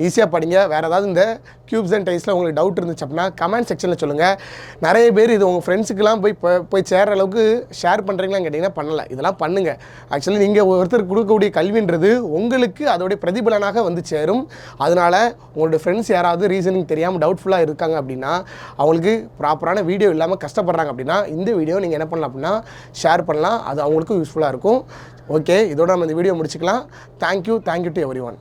ஈஸியாக படிங்க. வேறு ஏதாவது இந்த க்யூப்ஸ் அண்ட் டைஸில் உங்களுக்கு டவுட் இருந்துச்சு அப்படின்னா கமெண்ட் செக்ஷனில் சொல்லுங்கள். நிறைய பேர் இது உங்கள் ஃப்ரெண்ட்ஸுக்கெல்லாம் போய் சேர்கிற அளவுக்கு ஷேர் பண்ணுறீங்களான்னு கேட்டிங்கன்னா பண்ணலை. இதெல்லாம் பண்ணுங்கள். ஆக்சுவலி நீங்கள் ஒருத்தருக்கு கொடுக்கக்கூடிய கல்வின்றது உங்களுக்கு அதோடைய பிரதிபலனாக வந்து சேரும். அதனால் உங்களுடைய ஃப்ரெண்ட்ஸ் யாராவது ரீசனிங் தெரியாமல் டவுட்ஃபுல்லாக இருக்காங்க அப்படின்னா, அவங்களுக்கு ப்ராப்பரான வீடியோ இல்லாமல் கஷ்டப்படுறாங்க அப்படின்னா இந்த வீடியோ நீங்கள் என்ன பண்ணலாம் அப்படின்னா ஷேர் பண்ணலாம். அது அவங்களுக்கும் யூஸ்ஃபுல்லாக இருக்கும். ஓகே, இதோட நம்ம இந்த வீடியோ முடிச்சுக்கலாம். Thank you to every one.